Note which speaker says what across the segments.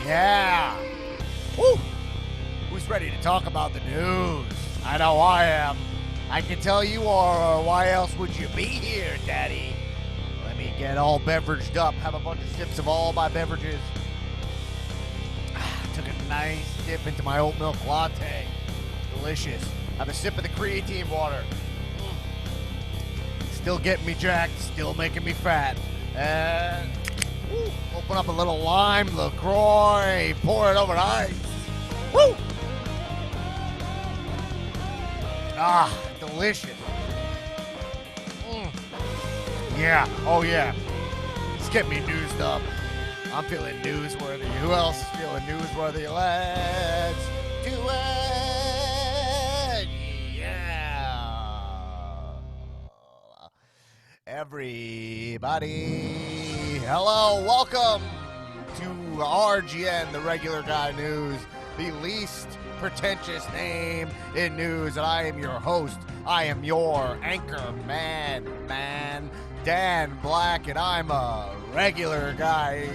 Speaker 1: Yeah. Woo. Who's ready to talk about the news? I know I am. I can tell you are. Why else would you be here, Daddy? Let me get all beveraged up. Have a bunch of sips of all my beverages. Took a nice dip into my oat milk latte. Delicious. Have a sip of the creatine water. Still getting me jacked. Still making me fat. And open up a little lime LaCroix. Pour it over the ice. Woo! Ah, delicious. Yeah, oh yeah. It's getting me newsed up. I'm feeling newsworthy. Who else is feeling newsworthy? Let's do it! Yeah! Everybody, hello, welcome to RGN, the Regular Guy News, the least pretentious name in news, and I am your host. I am your anchor man, Dan Black, and I'm a regular guy.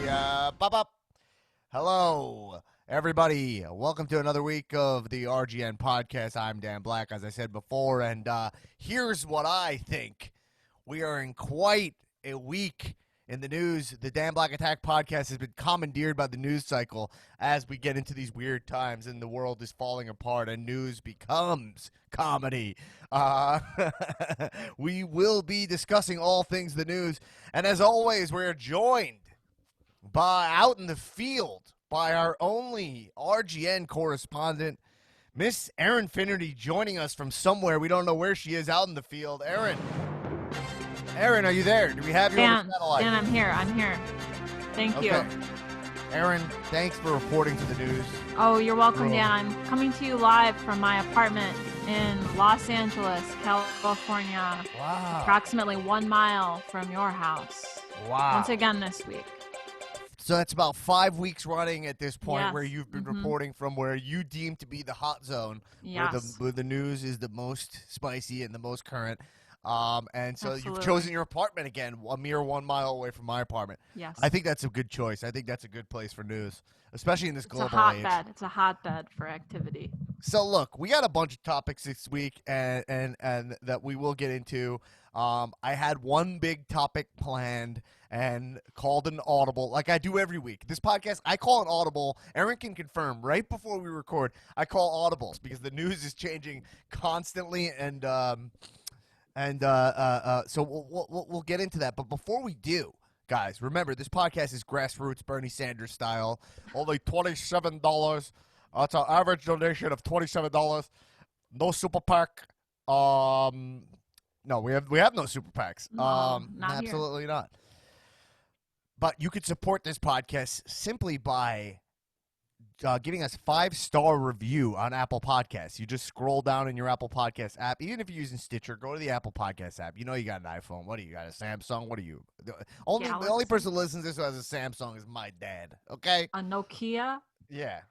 Speaker 1: Hello, everybody. Welcome to another week of the RGN podcast. I'm Dan Black, as I said before, and here's what I think. We are in quite a week in the news. The Dan Black Attack podcast has been commandeered by the news cycle as we get into these weird times and the world is falling apart and news becomes comedy. We will be discussing all things the news. And as always, we're joined by out in the field by our only RGN correspondent, Miss Erin Finnerty, joining us from somewhere. We don't know where she is out in the field. Erin, are you there? Do we have you on the satellite?
Speaker 2: Dan, I'm here. Thank you.
Speaker 1: Erin, thanks for reporting to the news.
Speaker 2: Oh, you're welcome, Dan. I'm coming to you live from my apartment in Los Angeles, California.
Speaker 1: Wow.
Speaker 2: Approximately 1 mile from your house.
Speaker 1: Wow.
Speaker 2: Once again this week.
Speaker 1: So that's about 5 weeks running at this point,
Speaker 2: yes.
Speaker 1: where you've been reporting from where you deem to be the hot zone,
Speaker 2: yes.
Speaker 1: where the news is the most spicy and the most current. And so
Speaker 2: Absolutely.
Speaker 1: You've chosen your apartment again, a mere 1 mile away from my apartment.
Speaker 2: Yes.
Speaker 1: I think that's a good choice. I think that's a good place for news, especially in this global age.
Speaker 2: It's a hotbed for activity.
Speaker 1: So look, we got a bunch of topics this week, and that we will get into. I had one big topic planned and called an audible, like I do every week. This podcast, I call an audible. Erin can confirm right before we record. I call audibles because the news is changing constantly, so we'll get into that. But before we do, guys, remember, this podcast is grassroots Bernie Sanders style. Only $27. It's an average donation of $27. No super PAC. No, we have no super PACs.
Speaker 2: Not
Speaker 1: absolutely
Speaker 2: here.
Speaker 1: not. But you could support this podcast simply by giving us 5-star review on Apple Podcasts. You just scroll down in your Apple Podcast app. Even if you're using Stitcher, go to the Apple Podcast app. You know you got an iPhone. What do you got, a Samsung? What are you? The only person who listens to this who has a Samsung is my dad, okay?
Speaker 2: A Nokia?
Speaker 1: Yeah.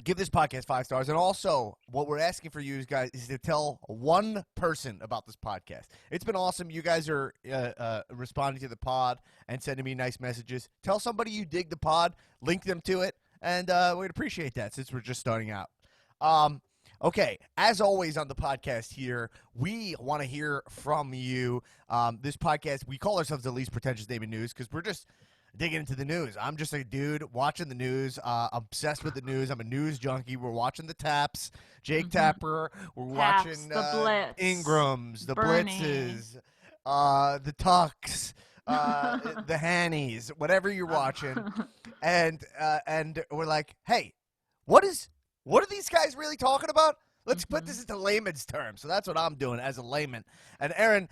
Speaker 1: Give this podcast 5 stars. And also, what we're asking for you guys is to tell one person about this podcast. It's been awesome. You guys are responding to the pod and sending me nice messages. Tell somebody you dig the pod, link them to it, and we'd appreciate that since we're just starting out. Okay, as always on the podcast here, we want to hear from you. This podcast, we call ourselves the least pretentious name in news because we're just digging into the news. I'm just a dude watching the news, obsessed with the news. I'm a news junkie. We're watching the Taps, Jake Tapper. We're watching
Speaker 2: the Blitz,
Speaker 1: Ingrams, the
Speaker 2: Bernie.
Speaker 1: Blitzes, the Tucks, the Hannies, whatever you're watching. And we're like, hey, what are these guys really talking about? Let's put this into layman's terms. So that's what I'm doing as a layman. And Erin,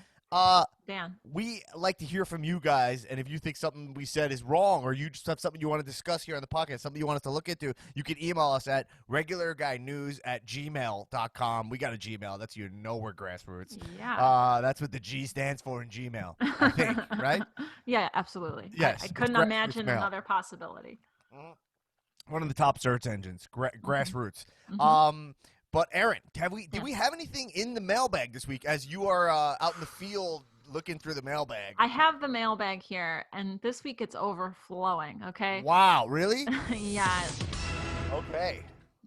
Speaker 2: Dan,
Speaker 1: we like to hear from you guys, and if you think something we said is wrong or you just have something you want to discuss here on the podcast, something you want us to look into, you can email us at regularguynews@gmail.com. We got a Gmail. That's we're grassroots.
Speaker 2: Yeah.
Speaker 1: That's what the G stands for in Gmail, I think, right?
Speaker 2: Yeah, absolutely.
Speaker 1: Yes.
Speaker 2: I couldn't imagine another possibility.
Speaker 1: One of the top search engines, grassroots. But Erin, did we have anything in the mailbag this week? As you are out in the field looking through the mailbag.
Speaker 2: I have the mailbag here, and this week it's overflowing, okay?
Speaker 1: Wow, really?
Speaker 2: Yeah.
Speaker 1: Okay.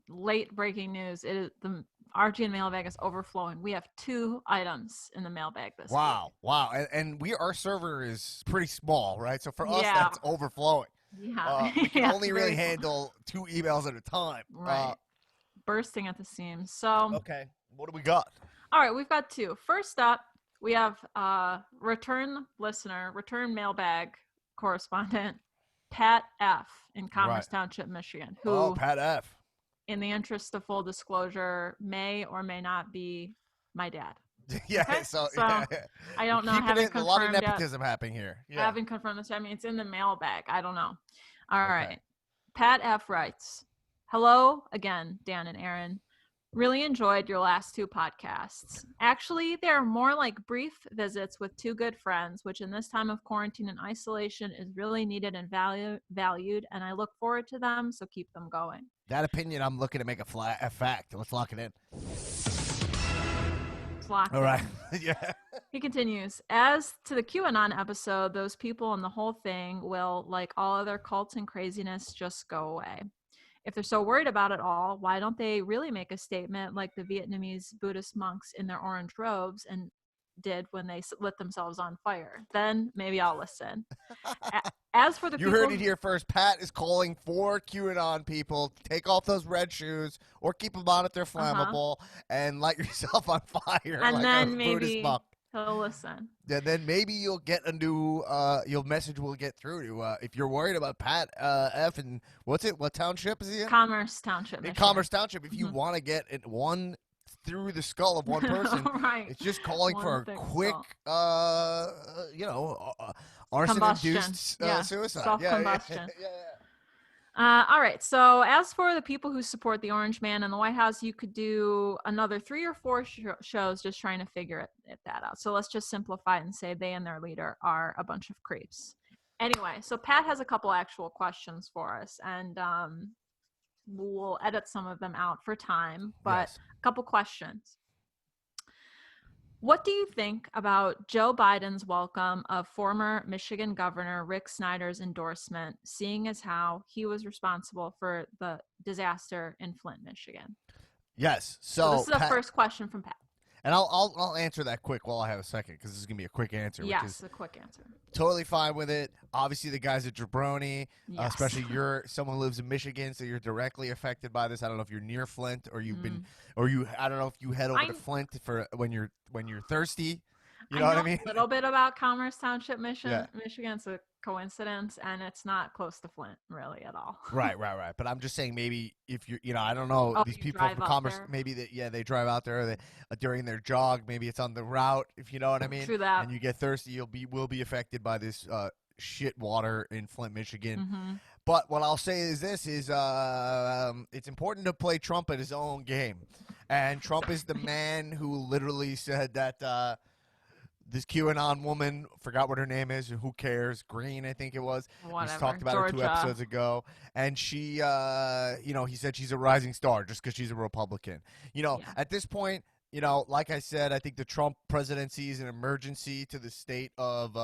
Speaker 2: Late breaking news. It is the RG and mailbag is overflowing. We have 2 items in the mailbag this week.
Speaker 1: Wow. And our server is pretty small, right? So for us,
Speaker 2: Yeah.
Speaker 1: that's overflowing.
Speaker 2: Yeah.
Speaker 1: We can
Speaker 2: Yeah,
Speaker 1: only
Speaker 2: it's
Speaker 1: really
Speaker 2: very full.
Speaker 1: handle 2 emails at a time.
Speaker 2: Right. Bursting at the seams. So,
Speaker 1: Okay. What do we got?
Speaker 2: all right, we've got 2. First up, we have return mailbag correspondent, Pat F. in Commerce Township, Michigan, who,
Speaker 1: Pat F.
Speaker 2: in the interest of full disclosure, may or may not be my dad.
Speaker 1: Yeah,
Speaker 2: Okay?
Speaker 1: so
Speaker 2: I don't know. Having
Speaker 1: a lot of
Speaker 2: confirmed
Speaker 1: nepotism happening here. Yeah.
Speaker 2: Having confirmed this, I mean, it's in the mailbag. I don't know. All
Speaker 1: Okay.
Speaker 2: right. Pat F. writes, hello again, Dan and Aaron. Really enjoyed your last 2 podcasts. Actually, they are more like brief visits with 2 good friends, which in this time of quarantine and isolation is really needed and valued, and I look forward to them, so keep them going.
Speaker 1: That opinion, I'm looking to make a fact. Let's lock it in.
Speaker 2: It's locked
Speaker 1: All right.
Speaker 2: in.
Speaker 1: Yeah.
Speaker 2: He continues, as to the QAnon episode, those people and the whole thing will, like all other cults and craziness, just go away. If they're so worried about it all, why don't they really make a statement like the Vietnamese Buddhist monks in their orange robes and did when they lit themselves on fire? Then maybe I'll listen. As for the
Speaker 1: You
Speaker 2: people
Speaker 1: heard it here first. Pat is calling for QAnon people to take off those red shoes or keep them on if they're flammable and light yourself on fire.
Speaker 2: And
Speaker 1: like
Speaker 2: then
Speaker 1: a
Speaker 2: maybe
Speaker 1: Buddhist monk.
Speaker 2: he'll listen.
Speaker 1: Then maybe you'll get a new your message will get through to if you're worried about Pat F and what township is he in?
Speaker 2: Commerce Township,
Speaker 1: In
Speaker 2: Michigan.
Speaker 1: Commerce Township. If you want to get it one through the skull of one person,
Speaker 2: right.
Speaker 1: it's just calling
Speaker 2: One
Speaker 1: for a
Speaker 2: thick
Speaker 1: quick arson-induced suicide.
Speaker 2: Self-combustion.
Speaker 1: Yeah.
Speaker 2: All right. So as for the people who support the Orange Man in the White House, you could do another 3 or 4 shows just trying to figure that out. So let's just simplify it and say they and their leader are a bunch of creeps. Anyway, so Pat has a couple actual questions for us, and we'll edit some of them out for time, but a couple questions. What do you think about Joe Biden's welcome of former Michigan Governor Rick Snyder's endorsement, seeing as how he was responsible for the disaster in Flint, Michigan?
Speaker 1: Yes.
Speaker 2: So this is the first question from Pat.
Speaker 1: And I'll answer that quick while I have a second because this is going to be a quick answer.
Speaker 2: Yes, a quick answer.
Speaker 1: Totally fine with it. Obviously, the guy's a jabroni, especially you're someone who lives in Michigan, so you're directly affected by this. I don't know if you're near Flint or you've been, I don't know if you head over to Flint for when you're thirsty. You know what I mean?
Speaker 2: A little bit about Commerce Township, Michigan. It's a coincidence, and it's not close to Flint really at all.
Speaker 1: Right. But I'm just saying, maybe if you're, I don't know, these people from Commerce, maybe they drive out there during their jog. Maybe it's on the route, if you know what I mean.
Speaker 2: True that.
Speaker 1: And you get thirsty, will be affected by this shit water in Flint, Michigan. Mm-hmm. But what I'll say is this: it's important to play Trump at his own game, and Trump is the man who literally said that. This QAnon woman, forgot what her name is, who cares? Green, I think it was.
Speaker 2: Whatever.
Speaker 1: We talked about her 2 episodes ago. And she, he said she's a rising star just because she's a Republican. At this point, like I said, I think the Trump presidency is an emergency to the state of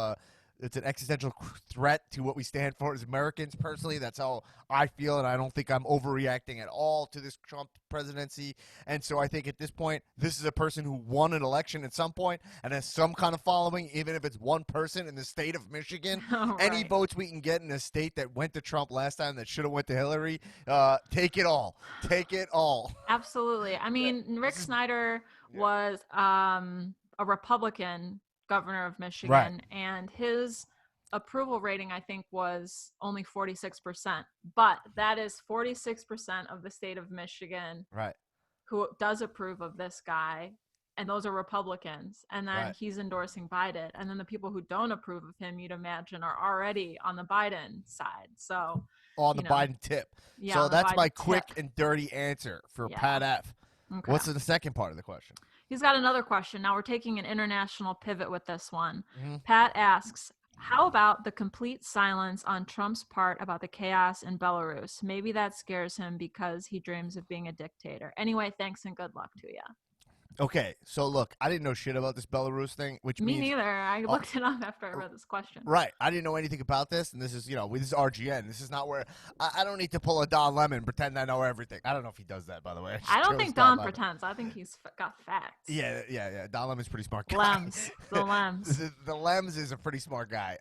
Speaker 1: it's an existential threat to what we stand for as Americans. Personally, that's how I feel, and I don't think I'm overreacting at all to this Trump presidency. And so I think at this point, this is a person who won an election at some point and has some kind of following, even if it's one person in the state of Michigan. Any votes we can get in a state that went to Trump last time that should have went to Hillary, take it all. Take it all.
Speaker 2: Absolutely. I mean, Rick Snyder was a Republican governor of Michigan, and his approval rating, I think, was only 46%. But that is 46% of the state of Michigan who does approve of this guy, and those are Republicans. And then he's endorsing Biden. And then the people who don't approve of him, you'd imagine, are already on the Biden side. So
Speaker 1: on the Biden tip. So that's my quick and dirty answer for Pat F. Okay. What's the second part of the question?
Speaker 2: He's got another question. Now we're taking an international pivot with this one. Mm-hmm. Pat asks, how about the complete silence on Trump's part about the chaos in Belarus? Maybe that scares him because he dreams of being a dictator. Anyway, thanks and good luck to you.
Speaker 1: Okay, so look, I didn't know shit about this Belarus thing, which
Speaker 2: Me
Speaker 1: means
Speaker 2: neither. I looked it up after I read this question.
Speaker 1: right. I didn't know anything about this, and this is, this is RGN. This is not where I don't need to pull a Don Lemon and pretend I know everything. I don't know if he does that, by the way.
Speaker 2: I don't think Don pretends. I think he's got facts.
Speaker 1: Yeah. Don Lemon's a pretty smart guy.
Speaker 2: Lems, the Lems.
Speaker 1: the Lems is a pretty smart guy.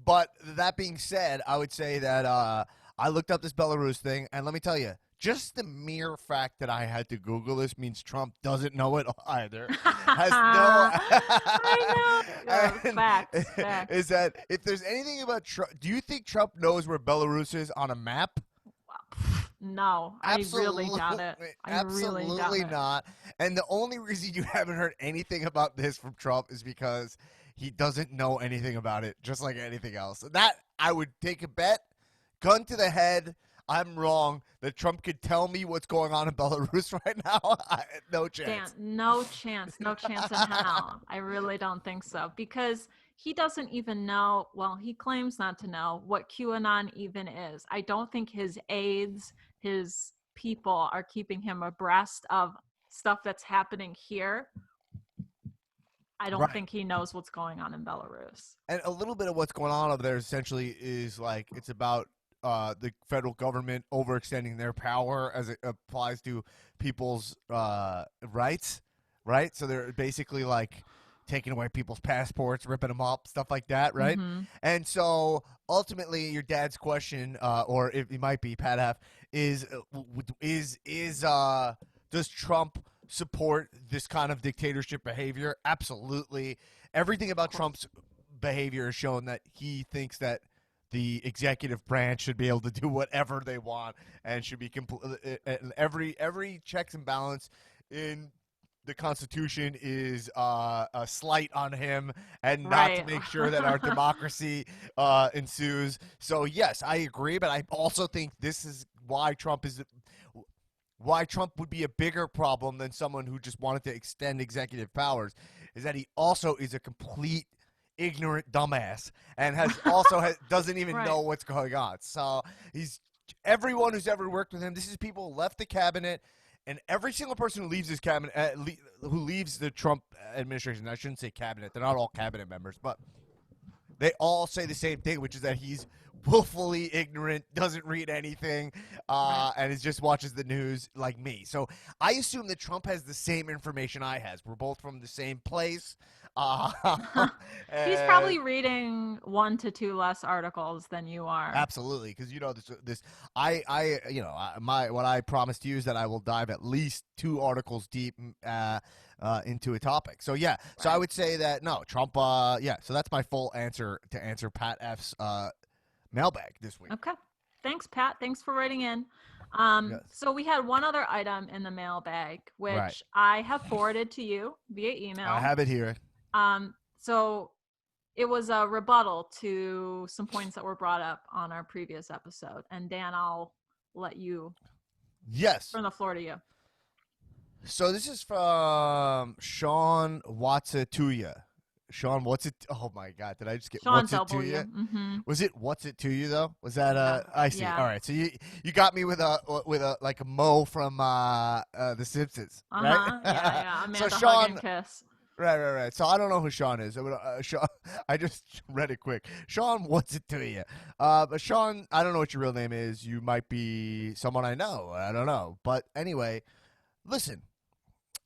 Speaker 1: But that being said, I would say that I looked up this Belarus thing, and let me tell you, just the mere fact that I had to Google this means Trump doesn't know it either. Has no.
Speaker 2: I know. Facts.
Speaker 1: Is that if there's anything about Trump? Do you think Trump knows where Belarus is on a map?
Speaker 2: No,
Speaker 1: Absolutely,
Speaker 2: I really doubt it.
Speaker 1: Absolutely not. And the only reason you haven't heard anything about this from Trump is because he doesn't know anything about it, just like anything else. That I would take a bet, gun to the head. I'm wrong that Trump could tell me what's going on in Belarus right now. No chance.
Speaker 2: Dan, no chance in hell. I really don't think so, because he doesn't even know, well, he claims not to know what QAnon even is. I don't think his aides, his people are keeping him abreast of stuff that's happening here. I don't think he knows what's going on in Belarus.
Speaker 1: And a little bit of what's going on over there essentially is like it's about the federal government overextending their power as it applies to people's rights, right? So they're basically like taking away people's passports, ripping them up, stuff like that, right?
Speaker 2: Mm-hmm.
Speaker 1: And so ultimately, your dad's question, or if it might be Pat F, is does Trump support this kind of dictatorship behavior? Absolutely. Everything about Trump's behavior has shown that he thinks that the executive branch should be able to do whatever they want and should be every checks and balance in the Constitution is a slight on him and not to make sure that our democracy ensues. So yes, I agree, but I also think this is why Trump would be a bigger problem than someone who just wanted to extend executive powers, is that he also is a complete ignorant dumbass and doesn't even know what's going on. So everyone who's ever worked with him, this is people who left the cabinet, and every single person who leaves his cabinet, who leaves the Trump administration, I shouldn't say cabinet, they're not all cabinet members, but they all say the same thing, which is that he's willfully ignorant, doesn't read anything, and just watches the news like me. So I assume that Trump has the same information I has. We're both from the same place.
Speaker 2: He's probably reading 1 to 2 less articles than you are.
Speaker 1: Absolutely, because what I promised you is that I will dive at least 2 articles deep into a topic. So yeah, so I would say that no, Trump. So that's my full answer to answer Pat F's mailbag this week.
Speaker 2: Okay, thanks, Pat. Thanks for writing in. So we had one other item in the mailbag, which I have forwarded to you via email.
Speaker 1: I have it here.
Speaker 2: So it was a rebuttal to some points that were brought up on our previous episode. And Dan, I'll let you.
Speaker 1: Yes.
Speaker 2: Turn the floor to you.
Speaker 1: So this is from Sean Watsatuya. Sean, what's it? Oh my God! Did I just get
Speaker 2: Sean
Speaker 1: what's
Speaker 2: W.
Speaker 1: it to you?
Speaker 2: Mm-hmm.
Speaker 1: Was it what's it to you though? Was that I see. Yeah. All right. So you got me with a like a Mo from The Simpsons, right?
Speaker 2: Yeah. Amanda
Speaker 1: so Sean,
Speaker 2: hug and kiss.
Speaker 1: Right. So I don't know who Sean is. Sean, I just read it quick. Sean, what's it to you? But Sean, I don't know what your real name is. You might be someone I know. I don't know. But anyway, listen.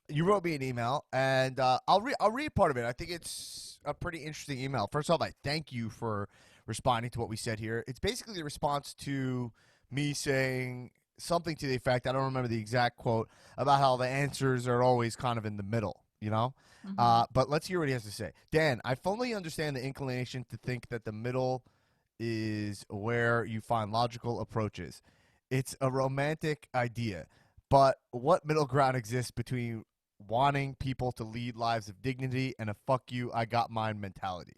Speaker 1: You wrote me an email, and I'll read part of it. I think it's a pretty interesting email. First off, I thank you for responding to what we said here. It's basically a response to me saying something to the effect, I don't remember the exact quote, about how the answers are always kind of in the middle, you know? Mm-hmm. But let's hear what he has to say. Dan, I fully understand the inclination to think that the middle is where you find logical approaches. It's a romantic idea. But what middle ground exists between wanting people to lead lives of dignity and a fuck you, I got mine mentality?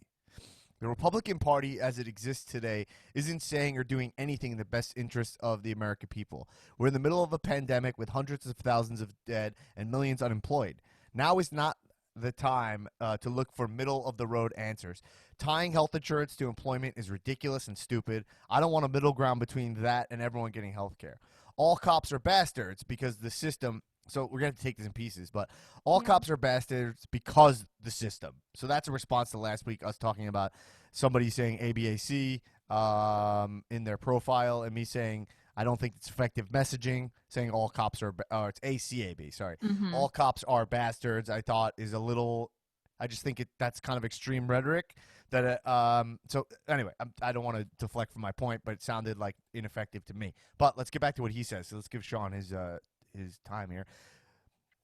Speaker 1: The Republican Party as it exists today isn't saying or doing anything in the best interest of the American people. We're in the middle of a pandemic with hundreds of thousands of dead and millions unemployed. Now is not the time to look for middle-of-the-road answers. Tying health insurance to employment is ridiculous and stupid. I don't want a middle ground between that and everyone getting health care. All cops are bastards because the system So we're going to take this in pieces, but all
Speaker 2: Yeah.
Speaker 1: cops are bastards because the system. So that's a response to last week, us talking about somebody saying ABAC in their profile, and me saying I don't think it's effective messaging, saying all cops are, or it's ACAB, sorry.
Speaker 2: Mm-hmm.
Speaker 1: All cops are bastards, I thought is a little, I just think that's kind of extreme rhetoric. That So anyway, I don't want to deflect from my point, but it sounded like ineffective to me. But let's get back to what he says. So let's give Sean his time here.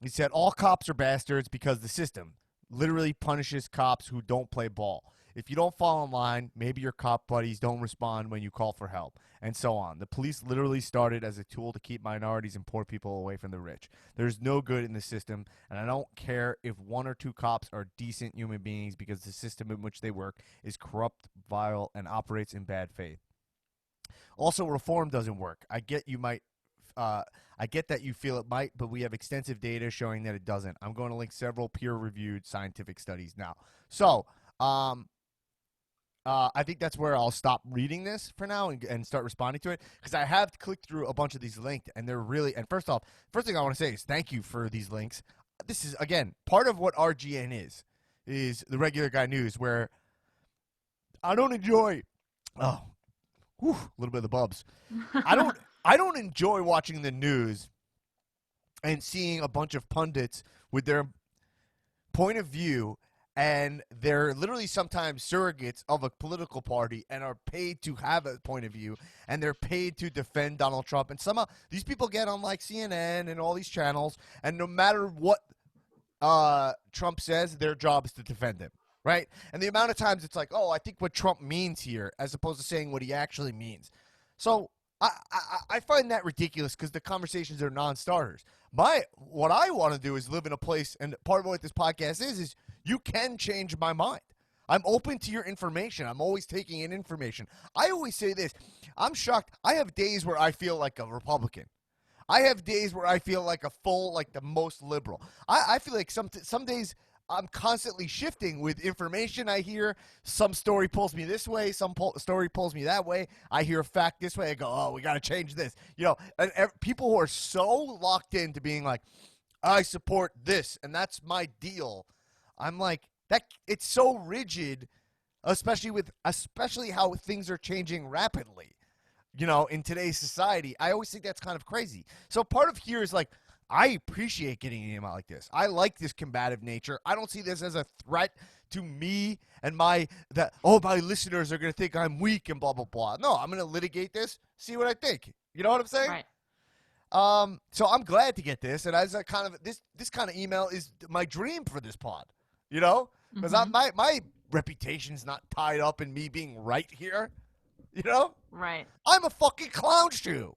Speaker 1: He said all cops are bastards because the system literally punishes cops who don't play ball. If you don't fall in line, maybe your cop buddies don't respond when you call for help, and so on. The police literally started as a tool to keep minorities and poor people away from the rich. There's no good in the system, and I don't care if 1 or 2 cops are decent human beings because the system in which they work is corrupt, vile, and operates in bad faith. Also, reform doesn't work. I get that you feel it might, but we have extensive data showing that it doesn't. I'm going to link several peer-reviewed scientific studies now. So, I think that's where I'll stop reading this for now and start responding to it, because I have clicked through a bunch of these links, and they're really – and first thing I want to say is thank you for these links. This is, again, part of what RGN is the regular guy news, where I don't enjoy – a little bit of the bubs. I don't enjoy watching the news and seeing a bunch of pundits with their point of view, and they're literally sometimes surrogates of a political party and are paid to have a point of view, and they're paid to defend Donald Trump. And somehow these people get on like CNN and all these channels, and no matter what Trump says, their job is to defend him. Right? And the amount of times it's like, oh, I think what Trump means here, as opposed to saying what he actually means. So I find that ridiculous, because the conversations are non-starters. What I want to do is live in a place, and part of what this podcast is you can change my mind. I'm open to your information. I'm always taking in information. I always say this. I'm shocked. I have days where I feel like a Republican. I have days where I feel like the most liberal. I feel like some days I'm constantly shifting with information I hear. Some story pulls me this way. Some story pulls me that way. I hear a fact this way. I go, oh, we got to change this. And people who are so locked into being like, I support this, and that's my deal. I'm like, that. It's so rigid, especially how things are changing rapidly. In today's society, I always think that's kind of crazy. So part of here is like, I appreciate getting an email like this. I like this combative nature. I don't see this as a threat to me and my listeners are going to think I'm weak and blah, blah, blah. No, I'm going to litigate this, see what I think. You know what I'm saying?
Speaker 2: Right.
Speaker 1: So I'm glad to get this. And as a kind of this kind of email is my dream for this pod, because my reputation's not tied up in me being right here,
Speaker 2: Right.
Speaker 1: I'm a fucking clown shoe.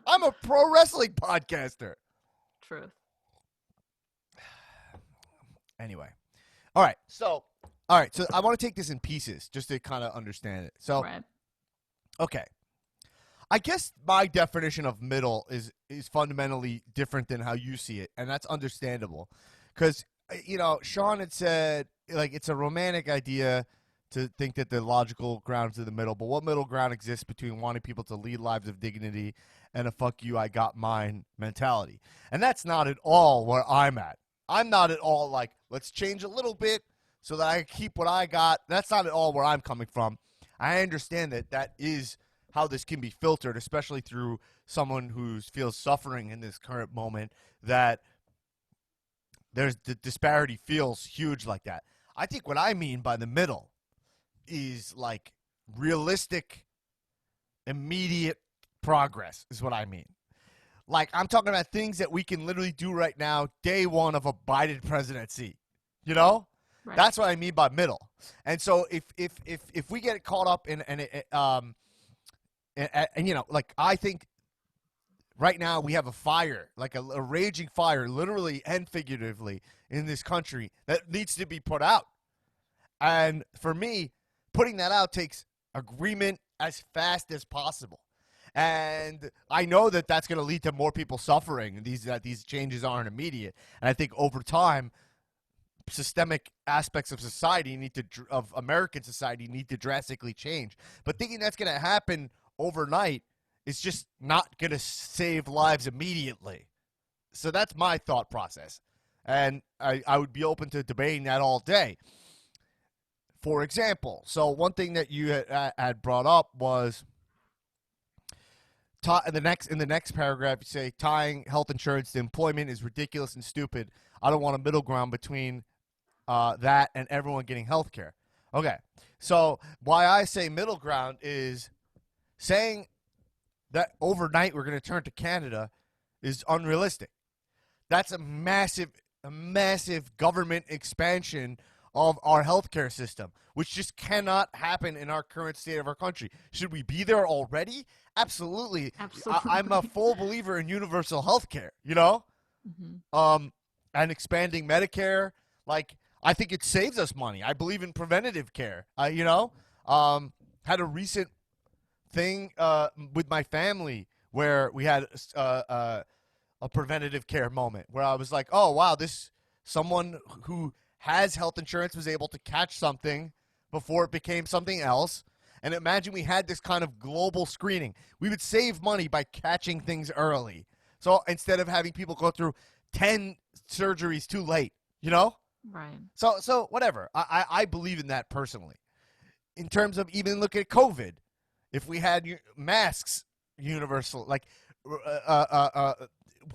Speaker 1: I'm a pro wrestling podcaster.
Speaker 2: Truth.
Speaker 1: Anyway. All right. So I want to take this in pieces just to kind of understand it. So,
Speaker 2: right.
Speaker 1: Okay. I guess my definition of middle is fundamentally different than how you see it, and that's understandable. Because, Sean had said, like, it's a romantic idea to think that the logical ground's in the middle, but what middle ground exists between wanting people to lead lives of dignity and a fuck you, I got mine mentality? And that's not at all where I'm at. I'm not at all like, let's change a little bit so that I keep what I got. That's not at all where I'm coming from. I understand that is how this can be filtered, especially through someone who feels suffering in this current moment, that the disparity feels huge like that. I think what I mean by the middle is like realistic, immediate progress is what I mean. Like, I'm talking about things that we can literally do right now, day one of a Biden presidency. Right. That's what I mean by middle. And so if we get caught up in like, I think right now we have a fire, like a raging fire, literally and figuratively, in this country that needs to be put out. And for me, putting that out takes agreement as fast as possible. And I know that that's going to lead to more people suffering. These changes aren't immediate. And I think over time, systemic aspects of society of American society need to drastically change. But thinking that's going to happen overnight is just not going to save lives immediately. So that's my thought process. And I would be open to debating that all day. For example, so one thing that you had brought up was in the next paragraph, you say tying health insurance to employment is ridiculous and stupid. I don't want a middle ground between that and everyone getting health care. Okay, so why I say middle ground is saying that overnight we're going to turn to Canada is unrealistic. That's a massive government expansion of our healthcare system, which just cannot happen in our current state of our country. Should we be there already? Absolutely. I'm a full believer in universal healthcare, you know? Mm-hmm. And expanding Medicare. Like, I think it saves us money. I believe in preventative care, you know? Had a recent thing with my family where we had a preventative care moment where I was like, oh, wow, someone who has health insurance was able to catch something before it became something else. And imagine we had this kind of global screening. We would save money by catching things early. So instead of having people go through 10 surgeries too late, you know?
Speaker 2: Right.
Speaker 1: So whatever. I believe in that personally. In terms of even look at COVID, if we had masks universal, like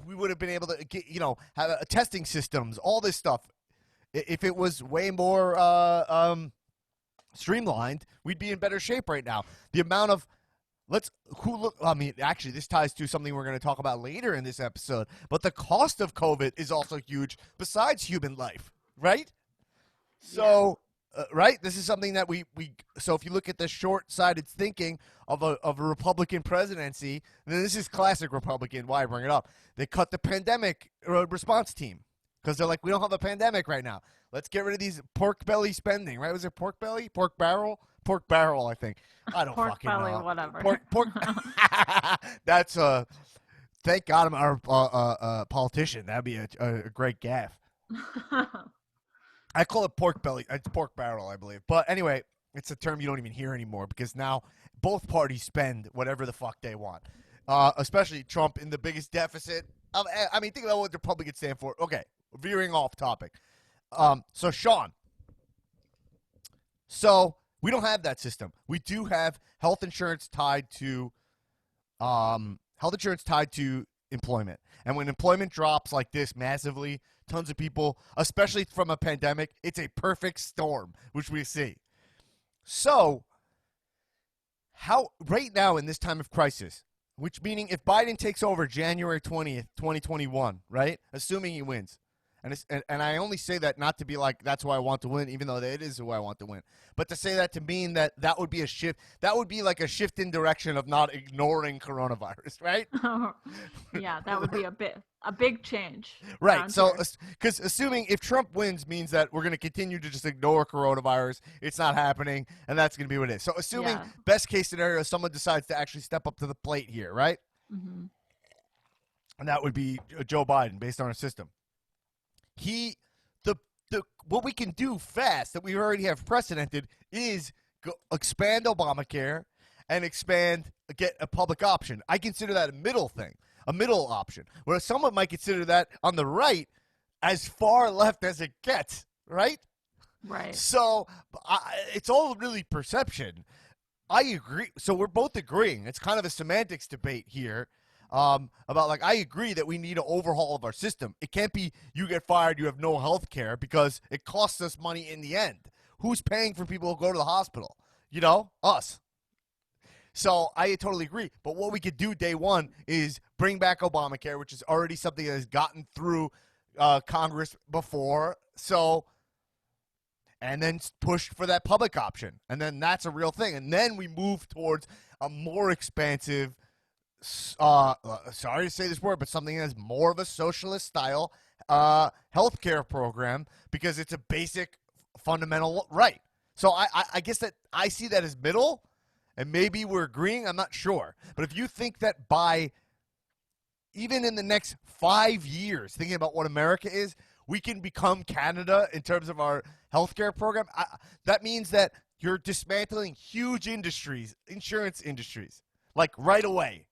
Speaker 1: we would have been able to get, have testing systems, all this stuff. If it was way more streamlined, we'd be in better shape right now. The amount of actually, this ties to something we're going to talk about later in this episode, but the cost of COVID is also huge besides human life, right? So, right? This is something that so if you look at the short-sighted thinking of a Republican presidency, then this is classic Republican, why I bring it up. They cut the pandemic response team because they're like, we don't have a pandemic right now. Let's get rid of these pork belly spending, right? Was it pork belly? Pork barrel? Pork barrel, I think. I don't
Speaker 2: pork
Speaker 1: fucking
Speaker 2: belly,
Speaker 1: know.
Speaker 2: Whatever.
Speaker 1: Pork. That's thank God I'm our politician. That'd be a great gaffe. I call it pork belly. It's pork barrel, I believe. But anyway, it's a term you don't even hear anymore because now both parties spend whatever the fuck they want. Especially Trump in the biggest deficit. Think about what the Republicans stand for. Okay, veering off topic. So Sean. So we don't have that system. We do have health insurance tied to employment. And when employment drops like this massively, tons of people, especially from a pandemic, it's a perfect storm, which we see. So, how right now in this time of crisis, which meaning if Biden takes over January 20th, 2021, right? Assuming he wins. And I only say that not to be like, that's who I want to win, even though it is who I want to win. But to say that to mean that would be a shift. That would be like a shift in direction of not ignoring coronavirus, right?
Speaker 2: Yeah, that would be a big change.
Speaker 1: Right. So, because assuming if Trump wins means that we're going to continue to just ignore coronavirus, it's not happening, and that's going to be what it is. So, assuming best case scenario, someone decides to actually step up to the plate here, right? Mm-hmm. And that would be Joe Biden based on our system. What we can do fast that we already have precedented is expand Obamacare and get a public option. I consider that a middle option. Whereas someone might consider that on the right as far left as it gets, right?
Speaker 2: Right.
Speaker 1: So it's all really perception. I agree. So we're both agreeing. It's kind of a semantics debate here. About I agree that we need an overhaul of our system. It can't be you get fired, you have no health care because it costs us money in the end. Who's paying for people who go to the hospital? Us. So I totally agree. But what we could do day one is bring back Obamacare, which is already something that has gotten through Congress before. So, and then push for that public option. And then that's a real thing. And then we move towards a more expansive sorry to say this word, but something that has more of a socialist style healthcare program because it's a basic fundamental right. So I guess that I see that as middle, and maybe we're agreeing. I'm not sure. But if you think that by even in the next 5 years, thinking about what America is, we can become Canada in terms of our healthcare program, that means that you're dismantling huge industries, insurance industries, like right away.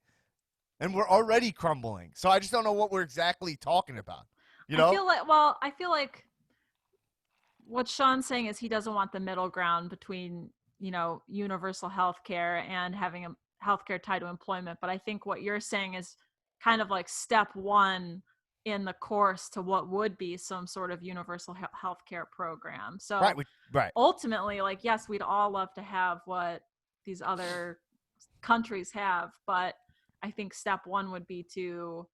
Speaker 1: and we're already crumbling. So I just don't know what we're exactly talking about. You know?
Speaker 2: I feel like what Sean's saying is he doesn't want the middle ground between, universal health care and having a healthcare tied to employment. But I think what you're saying is kind of like step one in the course to what would be some sort of universal healthcare program. So
Speaker 1: right.
Speaker 2: ultimately, like, yes, we'd all love to have what these other countries have, but I think step one would be to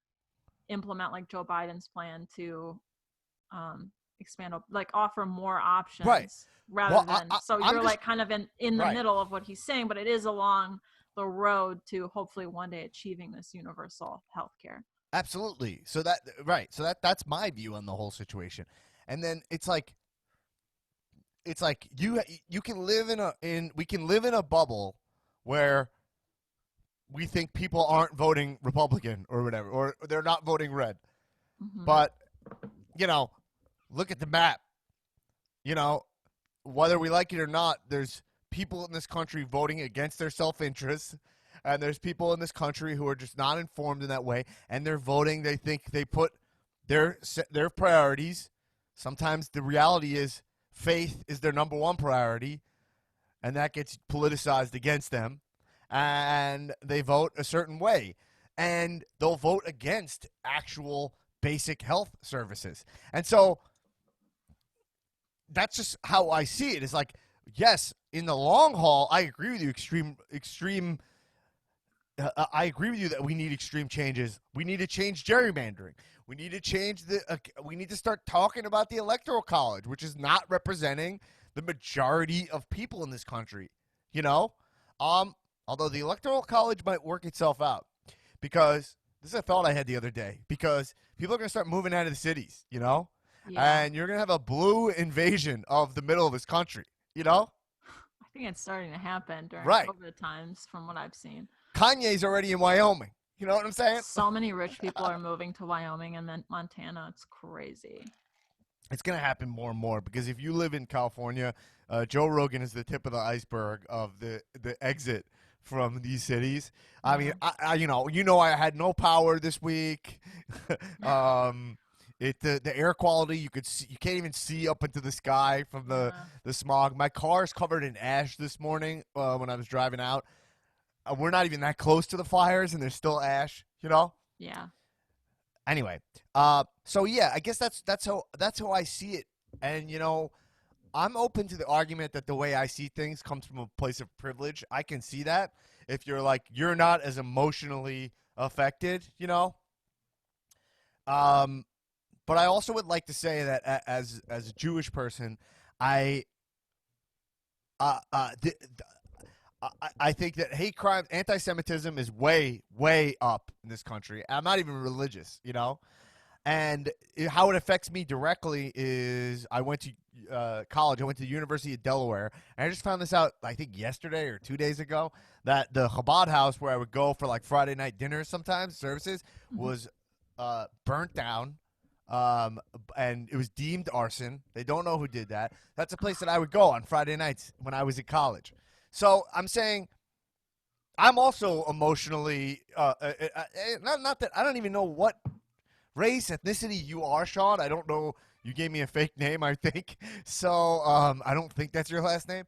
Speaker 2: implement like Joe Biden's plan to expand, like offer more options,
Speaker 1: Right.
Speaker 2: rather than
Speaker 1: I'm
Speaker 2: you're
Speaker 1: just,
Speaker 2: like kind of in the
Speaker 1: right.
Speaker 2: middle of what he's saying, but it is along the road to hopefully one day achieving this universal health care.
Speaker 1: Absolutely. So that's my view on the whole situation. And then it's like you can live we can live in a bubble where we think people aren't voting Republican or whatever, or they're not voting red.
Speaker 2: Mm-hmm.
Speaker 1: But look at the map. Whether we like it or not, there's people in this country voting against their self-interest, and there's people in this country who are just not informed in that way, and they're voting. They think they put their priorities. Sometimes the reality is faith is their number one priority, and that gets politicized against them, and they vote a certain way, and they'll vote against actual basic health services. And so that's just how I see it. It's like, yes, in the long haul, I agree with you. Extreme. I agree with you that we need extreme changes. We need to change gerrymandering. We need to change we need to start talking about the Electoral College, which is not representing the majority of people in this country. Although the Electoral College might work itself out, because this is a thought I had the other day. Because people are going to start moving out of the cities.
Speaker 2: Yeah.
Speaker 1: And you're going to have a blue invasion of the middle of this country,
Speaker 2: I think it's starting to happen during COVID times from what I've seen.
Speaker 1: Kanye's already in Wyoming. You know what I'm saying?
Speaker 2: So many rich people are moving to Wyoming and then Montana. It's crazy.
Speaker 1: It's going to happen more and more, because if you live in California, Joe Rogan is the tip of the iceberg of the exit from these cities. I mean, I had no power this week. The air quality, you can't even see up into the sky from the smog. My car is covered in ash this morning when I was driving out. We're not even that close to the fires, and there's still ash.
Speaker 2: Yeah.
Speaker 1: Anyway, so yeah, I guess that's how I see it, and I'm open to the argument that the way I see things comes from a place of privilege. I can see that if you're not as emotionally affected, But I also would like to say that as a Jewish person, I think that hate crime, anti-Semitism is way, way up in this country. I'm not even religious, And how it affects me directly is I went to college. I went to the University of Delaware, and I just found this out, I think, yesterday or 2 days ago, that the Chabad house where I would go for like Friday night dinners sometimes, services, was burnt down. And it was deemed arson. They don't know who did that. That's a place that I would go on Friday nights when I was in college. So I'm saying I'm also emotionally not that I don't even know what race, ethnicity you are, Sean. I don't know. You gave me a fake name, I think. So I don't think that's your last name.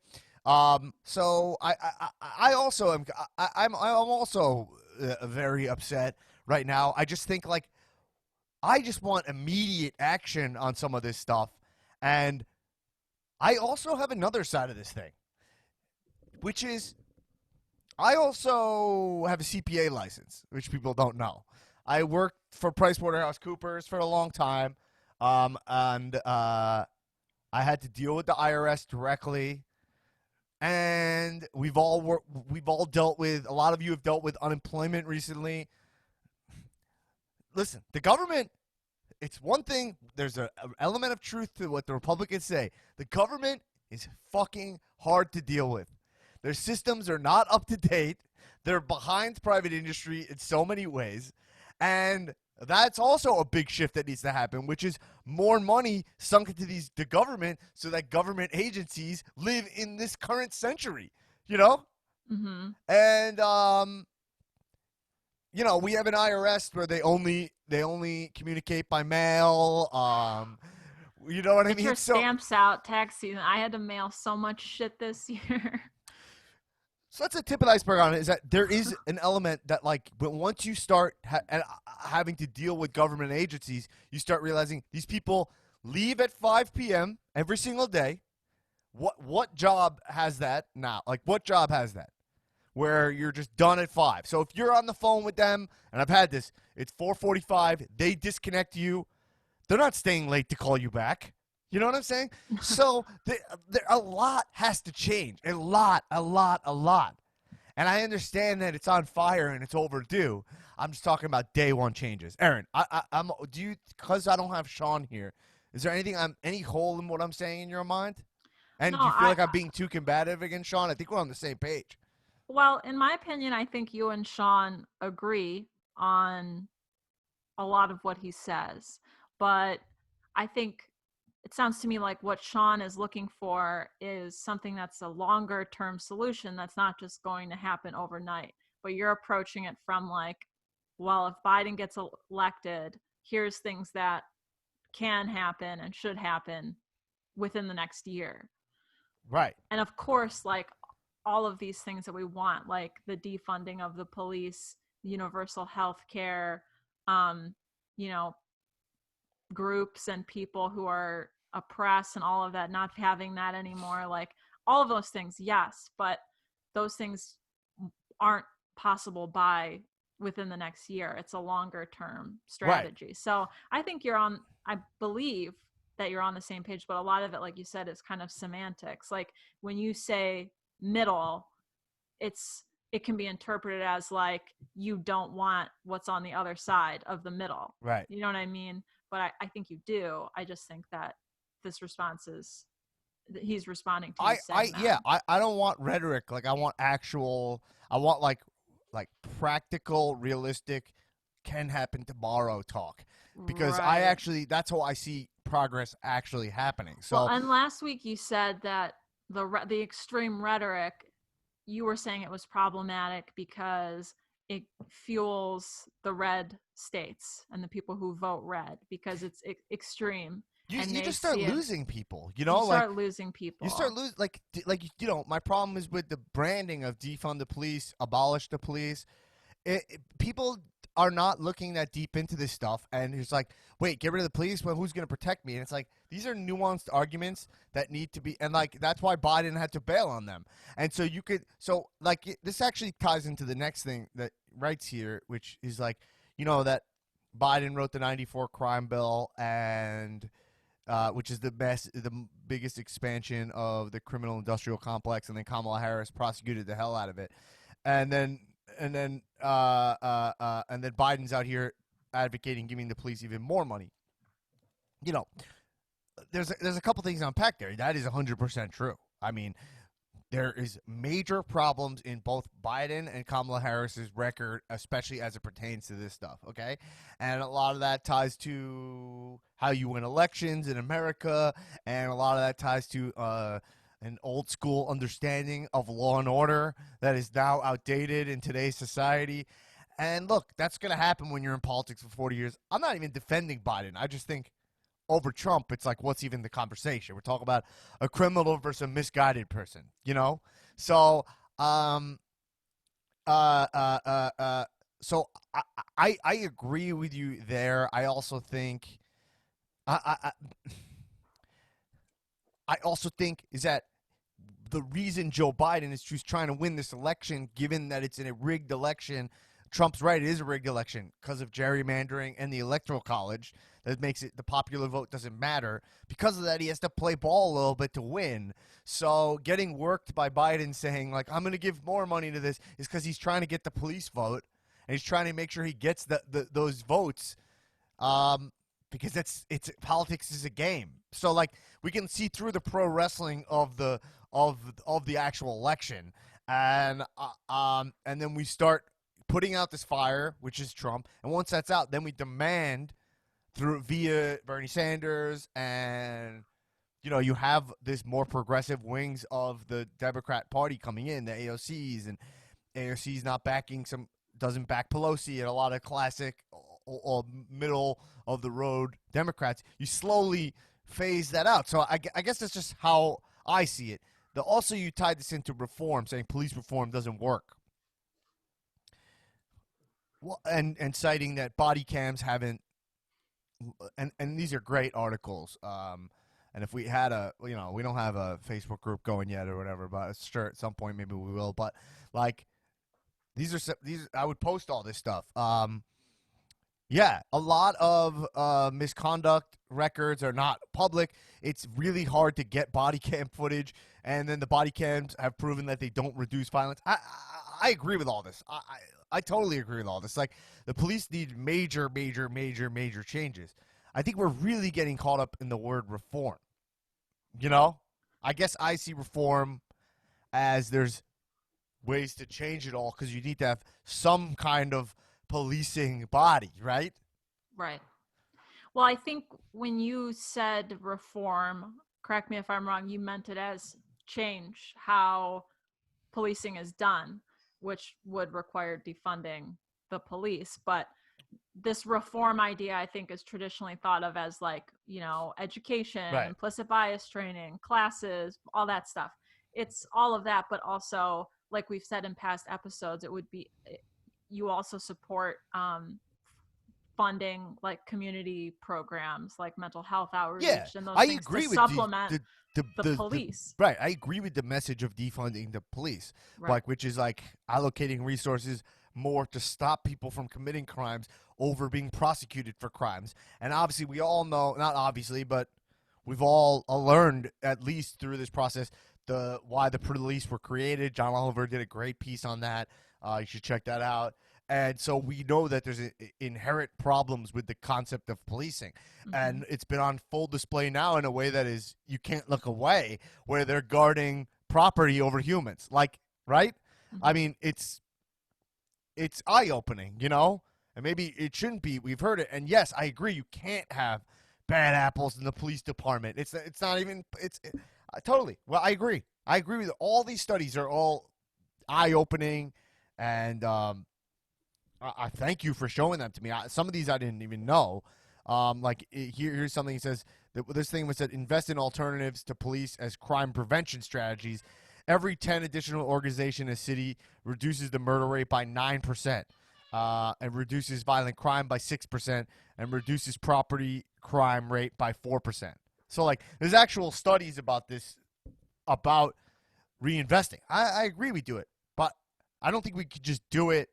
Speaker 1: So I also am. I'm also very upset right now. I just think I just want immediate action on some of this stuff. And I also have another side of this thing, which is I also have a CPA license, which people don't know. I worked for PricewaterhouseCoopers for a long time, and I had to deal with the IRS directly. And we've all dealt with, a lot of you have dealt with unemployment recently. Listen, the government, it's one thing, there's an element of truth to what the Republicans say. The government is fucking hard to deal with. Their systems are not up to date. They're behind private industry in so many ways. And that's also a big shift that needs to happen, which is more money sunk into the government so that government agencies live in this current century,
Speaker 2: Mm-hmm.
Speaker 1: And you know, we have an IRS where they only communicate by mail. You know what I
Speaker 2: Get
Speaker 1: mean?
Speaker 2: your
Speaker 1: So
Speaker 2: stamps out, tax season. I had to mail so much shit this year.
Speaker 1: that's a tip of the iceberg on it, is that there is an element that, like, but once you start having to deal with government agencies, you start realizing these people leave at 5 p.m. every single day. What job has that now? Like, what job has that? Where you're just done at 5. So if you're on the phone with them, and I've had this, it's 4:45, they disconnect you. They're not staying late to call you back. You know what I'm saying? So a lot has to change. A lot. And I understand that it's on fire and it's overdue. I'm just talking about day one changes. Aaron, because I don't have Sean here, is there any hole in what I'm saying in your mind? And
Speaker 2: No,
Speaker 1: do you feel like I'm being too combative against Sean? I think we're on the same page.
Speaker 2: well, in my opinion, I think you and Sean agree on a lot of what he says. But I think it sounds to me like what Sean is looking for is something that's a longer term solution that's not just going to happen overnight. But you're approaching it from like, well, if Biden gets elected, here's things that can happen and should happen within the next year.
Speaker 1: Right.
Speaker 2: And of course, like all of these things that we want, like the defunding of the police, universal health care, you know, groups and people who are oppressed and all of that, not having that anymore, like all of those things, yes, but those things aren't possible by within the next year. It's a longer term strategy. Right. So I think I believe that you're on the same page, but a lot of it, like you said, is kind of semantics. Like when you say middle, it can be interpreted as like you don't want what's on the other side of the middle.
Speaker 1: Right.
Speaker 2: You know what I mean? But I think you do. I just think that this response is he's responding to you saying that.
Speaker 1: Yeah, I don't want rhetoric. Like I want like practical, realistic, can happen tomorrow talk. Because
Speaker 2: right.
Speaker 1: that's how I see progress actually happening. So
Speaker 2: well, and last week you said that the extreme rhetoric, you were saying it was problematic because it fuels the red states and the people who vote red because it's extreme.
Speaker 1: You just start losing people, you know.
Speaker 2: You start losing people.
Speaker 1: You start losing, like you know. My problem is with the branding of defund the police, abolish the police. People are not looking that deep into this stuff, and it's like, wait, get rid of the police. Well, who's going to protect me? And it's like these are nuanced arguments that need to be, and like that's why Biden had to bail on them. And so this actually ties into the next thing that writes here, which is like, you know, that Biden wrote the '94 crime bill and. Which is the biggest expansion of the criminal industrial complex, and then Kamala Harris prosecuted the hell out of it, and then Biden's out here advocating giving the police even more money. You know, there's a couple things to unpack there. That is 100% true. I mean, there is major problems in both Biden and Kamala Harris's record, especially as it pertains to this stuff, okay? And a lot of that ties to how you win elections in America, and a lot of that ties to an old school understanding of law and order that is now outdated in today's society. And look, that's going to happen when you're in politics for 40 years. I'm not even defending Biden. I just think over Trump, it's like, what's even the conversation? We're talking about a criminal versus a misguided person, you know? So, so I agree with you there. I also think, I also think is that the reason Joe Biden is trying to win this election, given that it's in a rigged election, Trump's right, it is a rigged election because of gerrymandering and the Electoral College. That makes it the popular vote doesn't matter. Because of that, he has to play ball a little bit to win. So getting worked by Biden saying, like, I'm going to give more money to this is because he's trying to get the police vote, and he's trying to make sure he gets those votes because it's politics is a game. So, like, we can see through the pro wrestling of the actual election. And then we start putting out this fire, which is Trump. And once that's out, then we demand via Bernie Sanders, and you know, you have this more progressive wings of the Democrat Party coming in, the AOCs, and AOC's not backing some doesn't back Pelosi and a lot of classic or middle of the road Democrats, you slowly phase that out. So I guess that's just how I see it. Also, you tied this into reform, saying police reform doesn't work. Well, and citing that body cams haven't, and these are great articles. And if we had we don't have a Facebook group going yet or whatever, but sure, at some point maybe we will. But like, these I would post all this stuff. Yeah, a lot of misconduct records are not public. It's really hard to get body cam footage, and then the body cams have proven that they don't reduce violence. I agree with all this. I totally agree with all this. Like, the police need major changes. I think we're really getting caught up in the word reform. You know? I guess I see reform as there's ways to change it all, because you need to have some kind of policing body, right?
Speaker 2: Right. Well, I think when you said reform, correct me if I'm wrong, you meant it as change how policing is done, which would require defunding the police. But this reform idea, I think, is traditionally thought of as, like, education,
Speaker 1: Right.
Speaker 2: implicit bias training, classes, all that stuff. It's all of that, but also, like we've said in past episodes, it would be, you also support funding like community programs like mental health outreach and those things to supplement the police.
Speaker 1: Right. I agree with the message of defunding the police,
Speaker 2: Right.
Speaker 1: like, which is like allocating resources more to stop people from committing crimes over being prosecuted for crimes. And obviously we all know, not obviously, but we've all learned, at least through this process, why the police were created. John Oliver did a great piece on that. You should check that out. And so we know that there's inherent problems with the concept of policing. Mm-hmm. And it's been on full display now in a way that is, you can't look away, where they're guarding property over humans. Like, right? Mm-hmm. I mean, it's eye-opening, and maybe it shouldn't be. We've heard it. And yes, I agree, you can't have bad apples in the police department. It's not even, totally. Well, I agree. I agree with all these studies are all eye-opening, and I thank you for showing them to me. Some of these I didn't even know. Here's something he says. This thing was said, invest in alternatives to police as crime prevention strategies. Every 10 additional organization in a city reduces the murder rate by 9%, and reduces violent crime by 6%, and reduces property crime rate by 4%. So, like, there's actual studies about this, about reinvesting. I agree we do it, but I don't think we could just do it.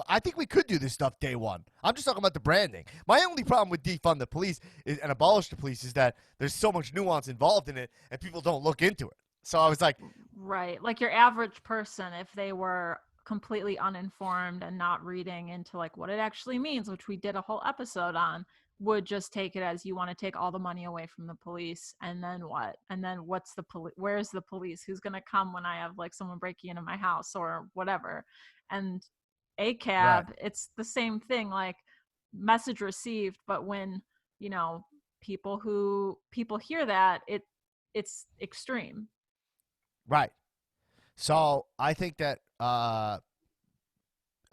Speaker 1: I think we could do this stuff day one. I'm just talking about the branding. My only problem with defund the police and abolish the police is that there's so much nuance involved in it, and people don't look into it. So I was like,
Speaker 2: right, like your average person, if they were completely uninformed and not reading into like what it actually means, which we did a whole episode on, would just take it as, you want to take all the money away from the police, and then what? And then what's the police? Where's the police? Who's going to come when I have like someone breaking into my house or whatever? And ACAB, right. It's the same thing, like message received, but when people hear that, it's extreme.
Speaker 1: Right. So I think that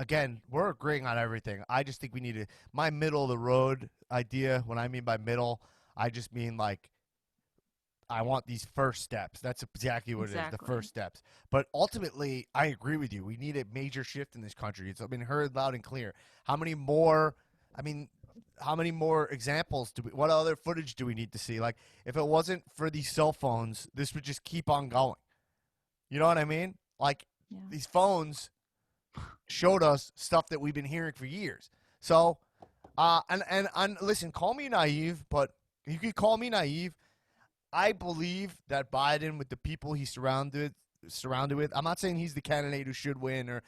Speaker 1: again, we're agreeing on everything. I just think we need to, my middle of the road idea, when I mean by middle, I just mean like, I want these first steps. That's exactly what it is, the first steps. But ultimately, I agree with you. We need a major shift in this country. It's been heard loud and clear. How many more examples what other footage do we need to see? Like, if it wasn't for these cell phones, this would just keep on going. You know what I mean? Like, these phones showed us stuff that we've been hearing for years. So, and listen, call me naive, but you could call me naive. I believe that Biden, with the people he's surrounded with, I'm not saying he's the candidate who should win or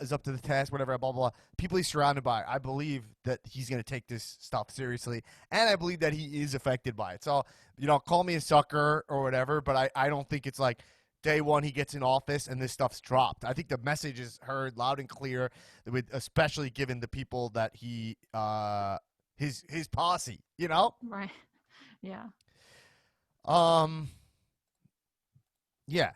Speaker 1: is up to the task, whatever, blah, blah, blah. People he's surrounded by, I believe that he's going to take this stuff seriously, and I believe that he is affected by it. So, call me a sucker or whatever, but I don't think it's like day one he gets in office and this stuff's dropped. I think the message is heard loud and clear, especially given the people that he his posse,
Speaker 2: Right. Yeah.
Speaker 1: Yeah.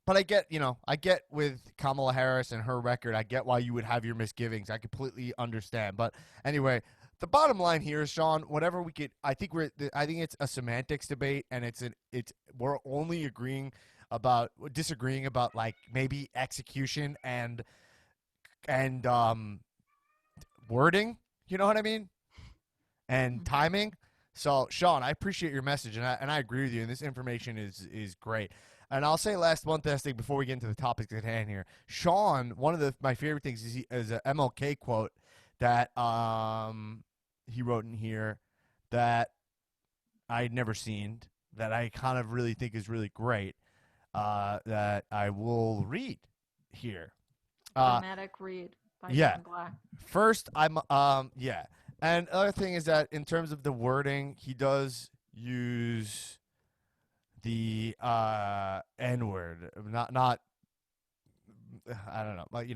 Speaker 1: but I get, I get with Kamala Harris and her record, I get why you would have your misgivings. I completely understand. But anyway, the bottom line here is, Sean, whatever we could, I think it's a semantics debate, and we're only disagreeing about like maybe execution and wording. You know what I mean? And timing. So, Sean, I appreciate your message, and I agree with you. And this information is great. And I'll say one last thing before we get into the topics at hand here. Sean, one of my favorite things is a MLK quote that he wrote in here that I'd never seen, that I kind of really think is really great, that I will read here.
Speaker 2: Dramatic read by
Speaker 1: Yeah.
Speaker 2: Black.
Speaker 1: First, yeah. And other thing is that in terms of the wording, he does use the N-word. Not I don't know, but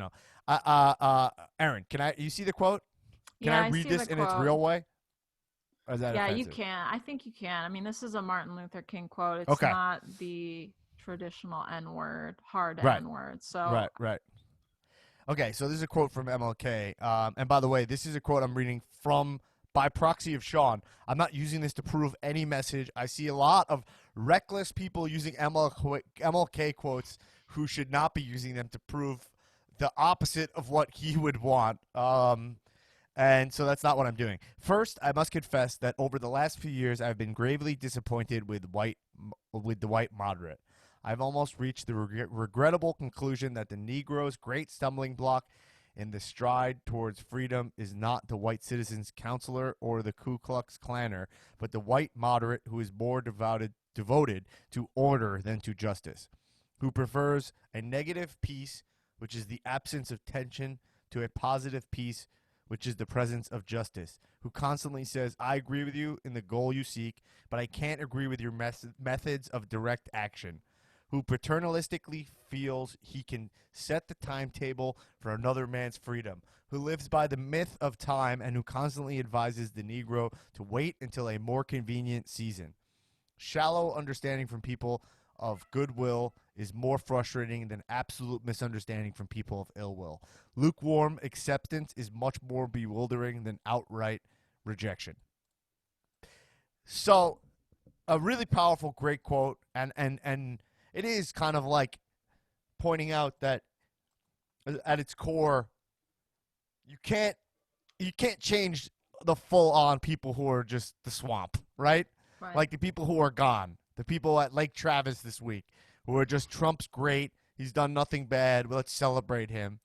Speaker 1: Aaron, you see the quote? Can I read this in its real way? Or is that offensive?
Speaker 2: You can. I think you can. I mean, this is a Martin Luther King quote. It's not the traditional N-word, hard N-word. So
Speaker 1: Right. Okay, so this is a quote from MLK. And by the way, this is a quote I'm reading by proxy of Sean. I'm not using this to prove any message. I see a lot of reckless people using MLK quotes who should not be using them to prove the opposite of what he would want. And so that's not what I'm doing. First, I must confess that over the last few years, I've been gravely disappointed with the white moderate. I've almost reached the regrettable conclusion that the Negro's great stumbling block in the stride towards freedom is not the white citizen's counselor or the Ku Klux Klanner, but the white moderate who is more devoted to order than to justice, who prefers a negative peace, which is the absence of tension, to a positive peace, which is the presence of justice, who constantly says, I agree with you in the goal you seek, but I can't agree with your methods of direct action, who paternalistically feels he can set the timetable for another man's freedom, who lives by the myth of time and who constantly advises the Negro to wait until a more convenient season. Shallow understanding from people of goodwill is more frustrating than absolute misunderstanding from people of ill will. Lukewarm acceptance is much more bewildering than outright rejection. So, a really powerful, great quote, and it is kind of like pointing out that at its core, you can't change the full-on people who are just the swamp, right? Like the people who are gone, the people at Lake Travis this week who are just, Trump's great, he's done nothing bad, well, let's celebrate him.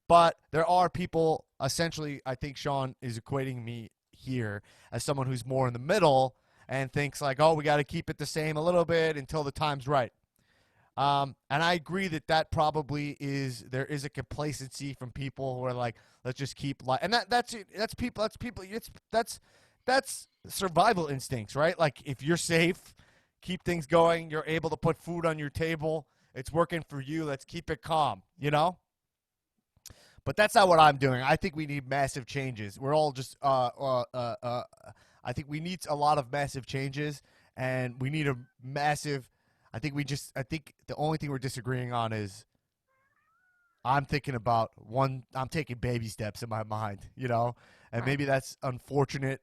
Speaker 1: But there are people, essentially, I think Sean is equating me here as someone who's more in the middle and thinks like, oh, we got to keep it the same a little bit until the time's right. And I agree that probably there is a complacency from people who are like, let's just keep and that's survival instincts, right? Like if you're safe, keep things going, you're able to put food on your table, it's working for you, let's keep it calm, But that's not what I'm doing. I think we need massive changes. We're all just I think we need a lot of massive changes, and we need a massive I think the only thing we're disagreeing on is I'm taking baby steps in my mind, and maybe that's unfortunate,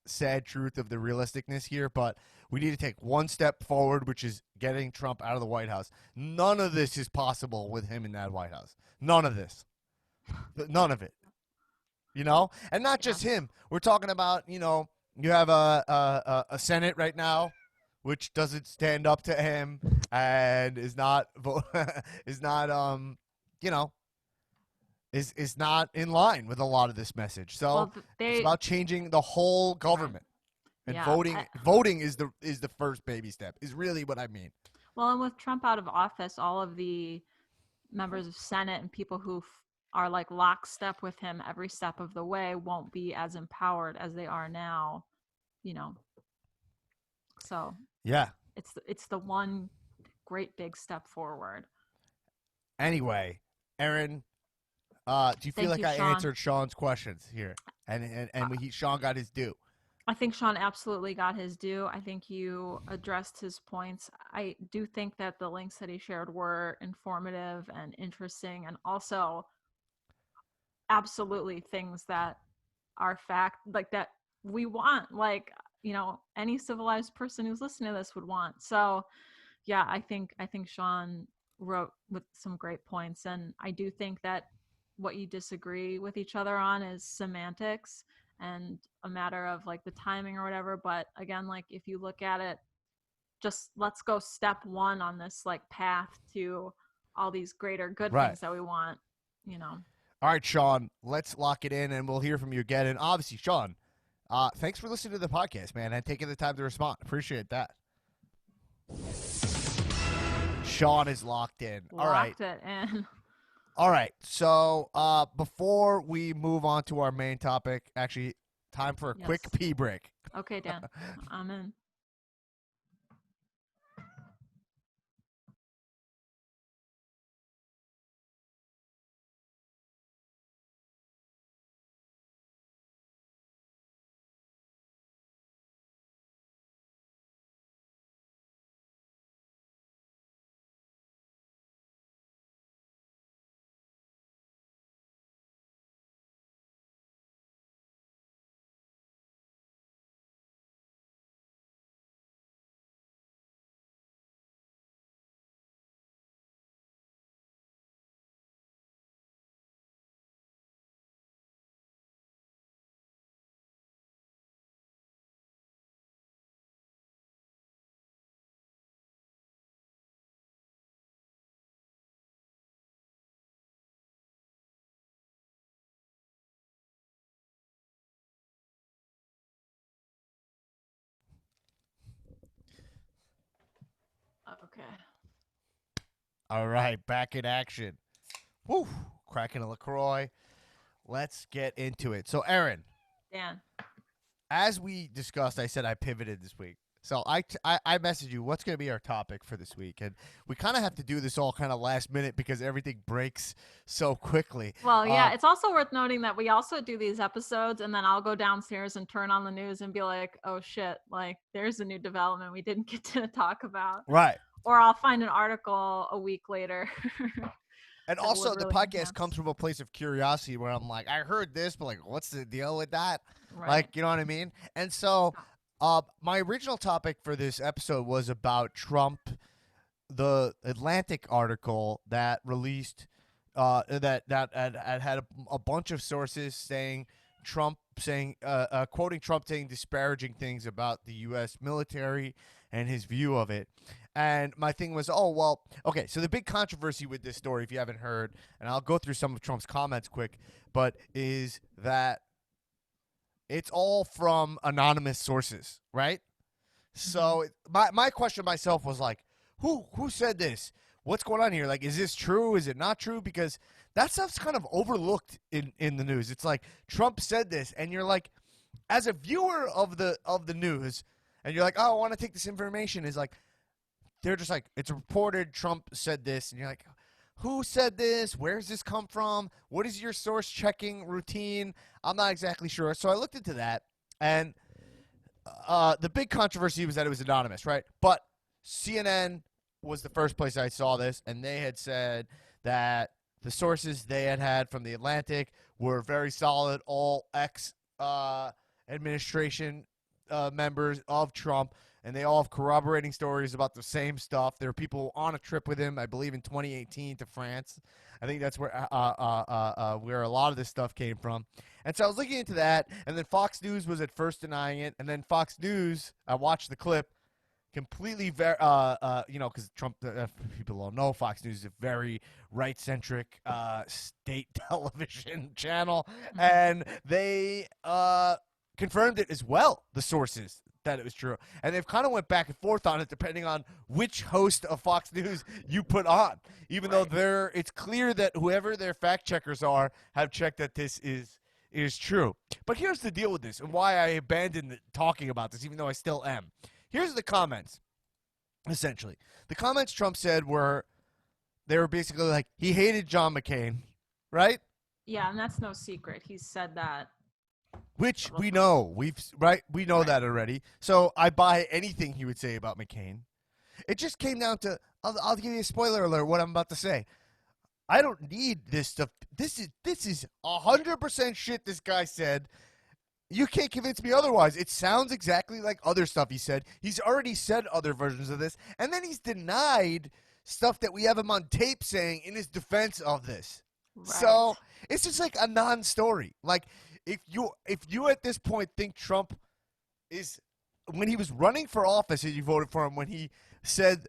Speaker 1: sad truth of the realisticness here, but we need to take one step forward, which is getting Trump out of the White House. None of this is possible with him in that White House. None of this. None of it. And not just him. We're talking about, you have a Senate right now which doesn't stand up to him and is not in line with a lot of this message. So it's about changing the whole government. And voting is the first baby step, is really what I mean.
Speaker 2: Well, and with Trump out of office, all of the members of Senate and people who are like lockstep with him every step of the way won't be as empowered as they are now, So
Speaker 1: yeah,
Speaker 2: it's the one great big step forward.
Speaker 1: Anyway, Aaron, do you feel like I answered Sean's questions here, and Sean got his due?
Speaker 2: I think Sean absolutely got his due. I think you addressed his points. I do think that the links that he shared were informative and interesting, and also absolutely things that are fact, like that we want, like, any civilized person who's listening to this would want. So yeah, I think Sean wrote with some great points, and I do think that what you disagree with each other on is semantics and a matter of like the timing or whatever. But again, like if you look at it, just let's go step one on this like path to all these greater good
Speaker 1: Right.
Speaker 2: things that we want, you know.
Speaker 1: All right, Sean, let's lock it in, and we'll hear from you again. And obviously, Sean, thanks for listening to the podcast, man, and taking the time to respond. Appreciate that. Sean is locked in. All right.
Speaker 2: Locked it in.
Speaker 1: All right. So before we move on to our main topic, actually, time for a quick pee break.
Speaker 2: Okay, Dan. I'm in. Okay.
Speaker 1: All right, back in action. Woo, cracking a LaCroix. Let's get into it. So, Aaron,
Speaker 2: Dan.
Speaker 1: as we discussed, I said I pivoted this week. So I messaged you, what's going to be our topic for this week? And we kind of have to do this all kind of last minute because everything breaks so quickly.
Speaker 2: Well, yeah, it's also worth noting that we also do these episodes, and then I'll go downstairs and turn on the news and be like, oh shit, like there's a new development we didn't get to talk about.
Speaker 1: Right.
Speaker 2: Or I'll find an article a week later.
Speaker 1: And also, the podcast comes from a place of curiosity where I'm like, I heard this, but like, what's the deal with that?
Speaker 2: Right.
Speaker 1: Like, you know what I mean? And so my original topic for this episode was about Trump, the Atlantic article that released that had a bunch of sources saying quoting Trump saying disparaging things about the U.S. military and his view of it. And my thing was, okay, so the big controversy with this story, if you haven't heard, and I'll go through some of Trump's comments quick, but is that it's all from anonymous sources, right? So my question myself was like, who said this? What's going on here? Like, is this true? Is it not true? Because that stuff's kind of overlooked in the news. It's like Trump said this, and you're like, as a viewer of the news, and you're like, oh, I want to take this information. Is like, they're just like, it's reported Trump said this, and you're like, who said this? Where's this come from? What is your source checking routine? I'm not exactly sure. So I looked into that, and the big controversy was that it was anonymous, right? But CNN was the first place I saw this, and they had said that the sources they had from the Atlantic were very solid, all ex-administration members of Trump, and they all have corroborating stories about the same stuff. There were people on a trip with him, I believe, in 2018 to France. I think that's where a lot of this stuff came from. And so I was looking into that, and then Fox News was at first denying it, and then Fox News, I watched the clip, completely, because Trump, people don't know, Fox News is a very right-centric state television channel, and they confirmed it as well, the sources, that it was true. And they've kind of went back and forth on it depending on which host of Fox News you put on, even though it's clear that whoever their fact checkers are have checked that this is true. But here's the deal with this and why I abandoned talking about this, even though I still am. Here's the comments, essentially. The comments Trump said they were basically like, he hated John McCain, right?
Speaker 2: Yeah, and that's no secret. He's said that
Speaker 1: Which we know. We know that already. So I buy anything he would say about McCain. It just came down to, I'll give you a spoiler alert what I'm about to say. I don't need this stuff. This is 100% shit this guy said. You can't convince me otherwise. It sounds exactly like other stuff he said. He's already said other versions of this, and then he's denied stuff that we have him on tape saying in his defense of this. Right. So it's just like a non-story. Like if you at this point think Trump is, when he was running for office and you voted for him, when he said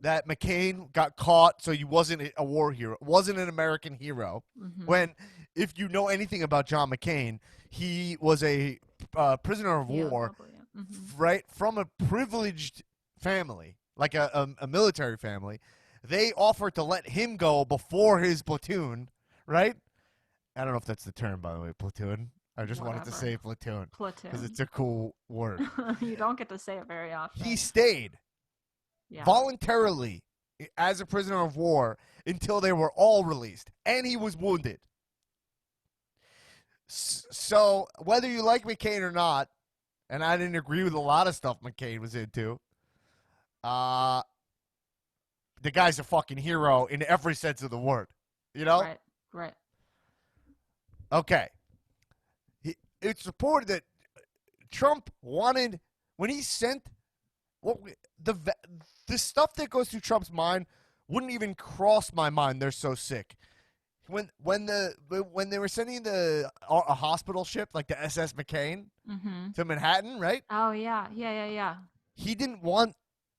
Speaker 1: that McCain got caught so he wasn't a war hero, wasn't an American hero, when if you know anything about John McCain, he was a prisoner of war, right, from a privileged family, like a military family. They offered to let him go before his platoon, right? I don't know if that's the term, by the way, platoon. I just wanted to say platoon because it's a cool word.
Speaker 2: You don't get to say it very often.
Speaker 1: He stayed voluntarily as a prisoner of war until they were all released, and he was wounded. So whether you like McCain or not, and I didn't agree with a lot of stuff McCain was into, the guy's a fucking hero in every sense of the word. You know?
Speaker 2: Right.
Speaker 1: Okay. It's reported that Trump wanted, when he sent, the stuff that goes through Trump's mind wouldn't even cross my mind. They're so sick. When they were sending a hospital ship like the SS McCain to Manhattan, right?
Speaker 2: Oh yeah.
Speaker 1: He didn't want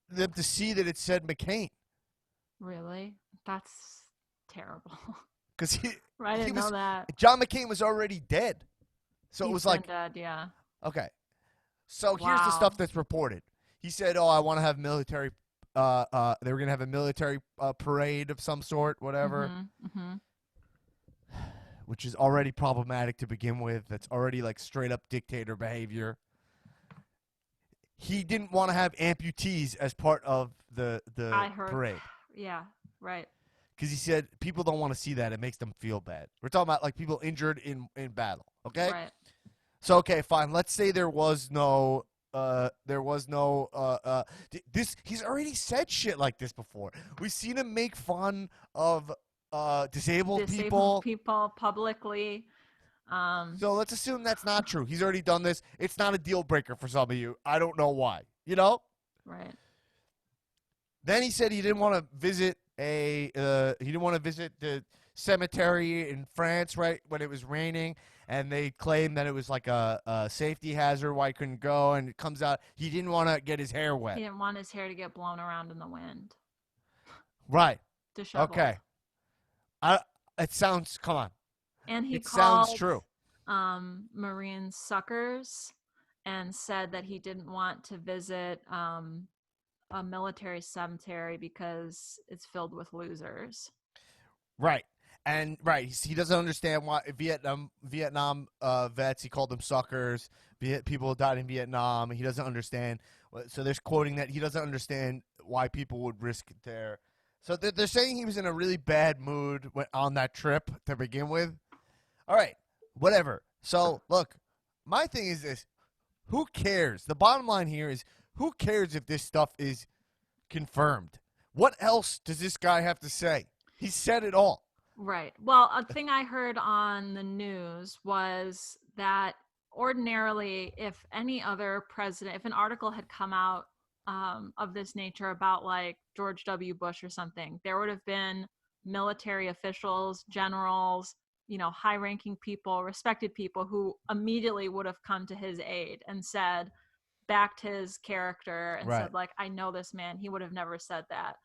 Speaker 1: them to see that it said McCain.
Speaker 2: Really? That's terrible.
Speaker 1: Because
Speaker 2: I didn't know that.
Speaker 1: John McCain was already dead, so it was like
Speaker 2: dead. Yeah.
Speaker 1: Okay. So here's the stuff that's reported. He said, "Oh, I want to have military. They were gonna have a military parade of some sort, whatever." Which is already problematic to begin with. That's already like straight up dictator behavior. He didn't want to have amputees as part of the parade.
Speaker 2: Yeah, right.
Speaker 1: Because he said people don't want to see that. It makes them feel bad. We're talking about like people injured in battle. Okay.
Speaker 2: Right.
Speaker 1: So okay, fine. Let's say there was no. This. He's already said shit like this before. We've seen him make fun of disabled people
Speaker 2: publicly.
Speaker 1: So let's assume that's not true. He's already done this. It's not a deal breaker for some of you. I don't know why. You know?
Speaker 2: Right.
Speaker 1: Then he said he didn't want to visit the cemetery in France, right, when it was raining, and they claimed that it was like a safety hazard why he couldn't go, and it comes out he didn't want to get his hair wet.
Speaker 2: He didn't want his hair to get blown around in the wind.
Speaker 1: Right.
Speaker 2: Disheveled.
Speaker 1: Okay. It sounds, come on.
Speaker 2: And he
Speaker 1: sounds true.
Speaker 2: Marine suckers and said that he didn't want to visit a military cemetery because it's filled with losers.
Speaker 1: Right. And he doesn't understand why Vietnam vets, he called them suckers. People who died in Vietnam. He doesn't understand. So there's quoting that he doesn't understand why people would risk their. So they're saying he was in a really bad mood on that trip to begin with. All right, whatever. So look, my thing is this: who cares? The bottom line here is, who cares if this stuff is confirmed? What else does this guy have to say? He said it all.
Speaker 2: Right. Well, a thing I heard on the news was that ordinarily, if any other president, if an article had come out of this nature about like George W. Bush or something, there would have been military officials, generals, high-ranking people, respected people who immediately would have come to his aid and backed his character and said, like, I know this man. He would have never said that.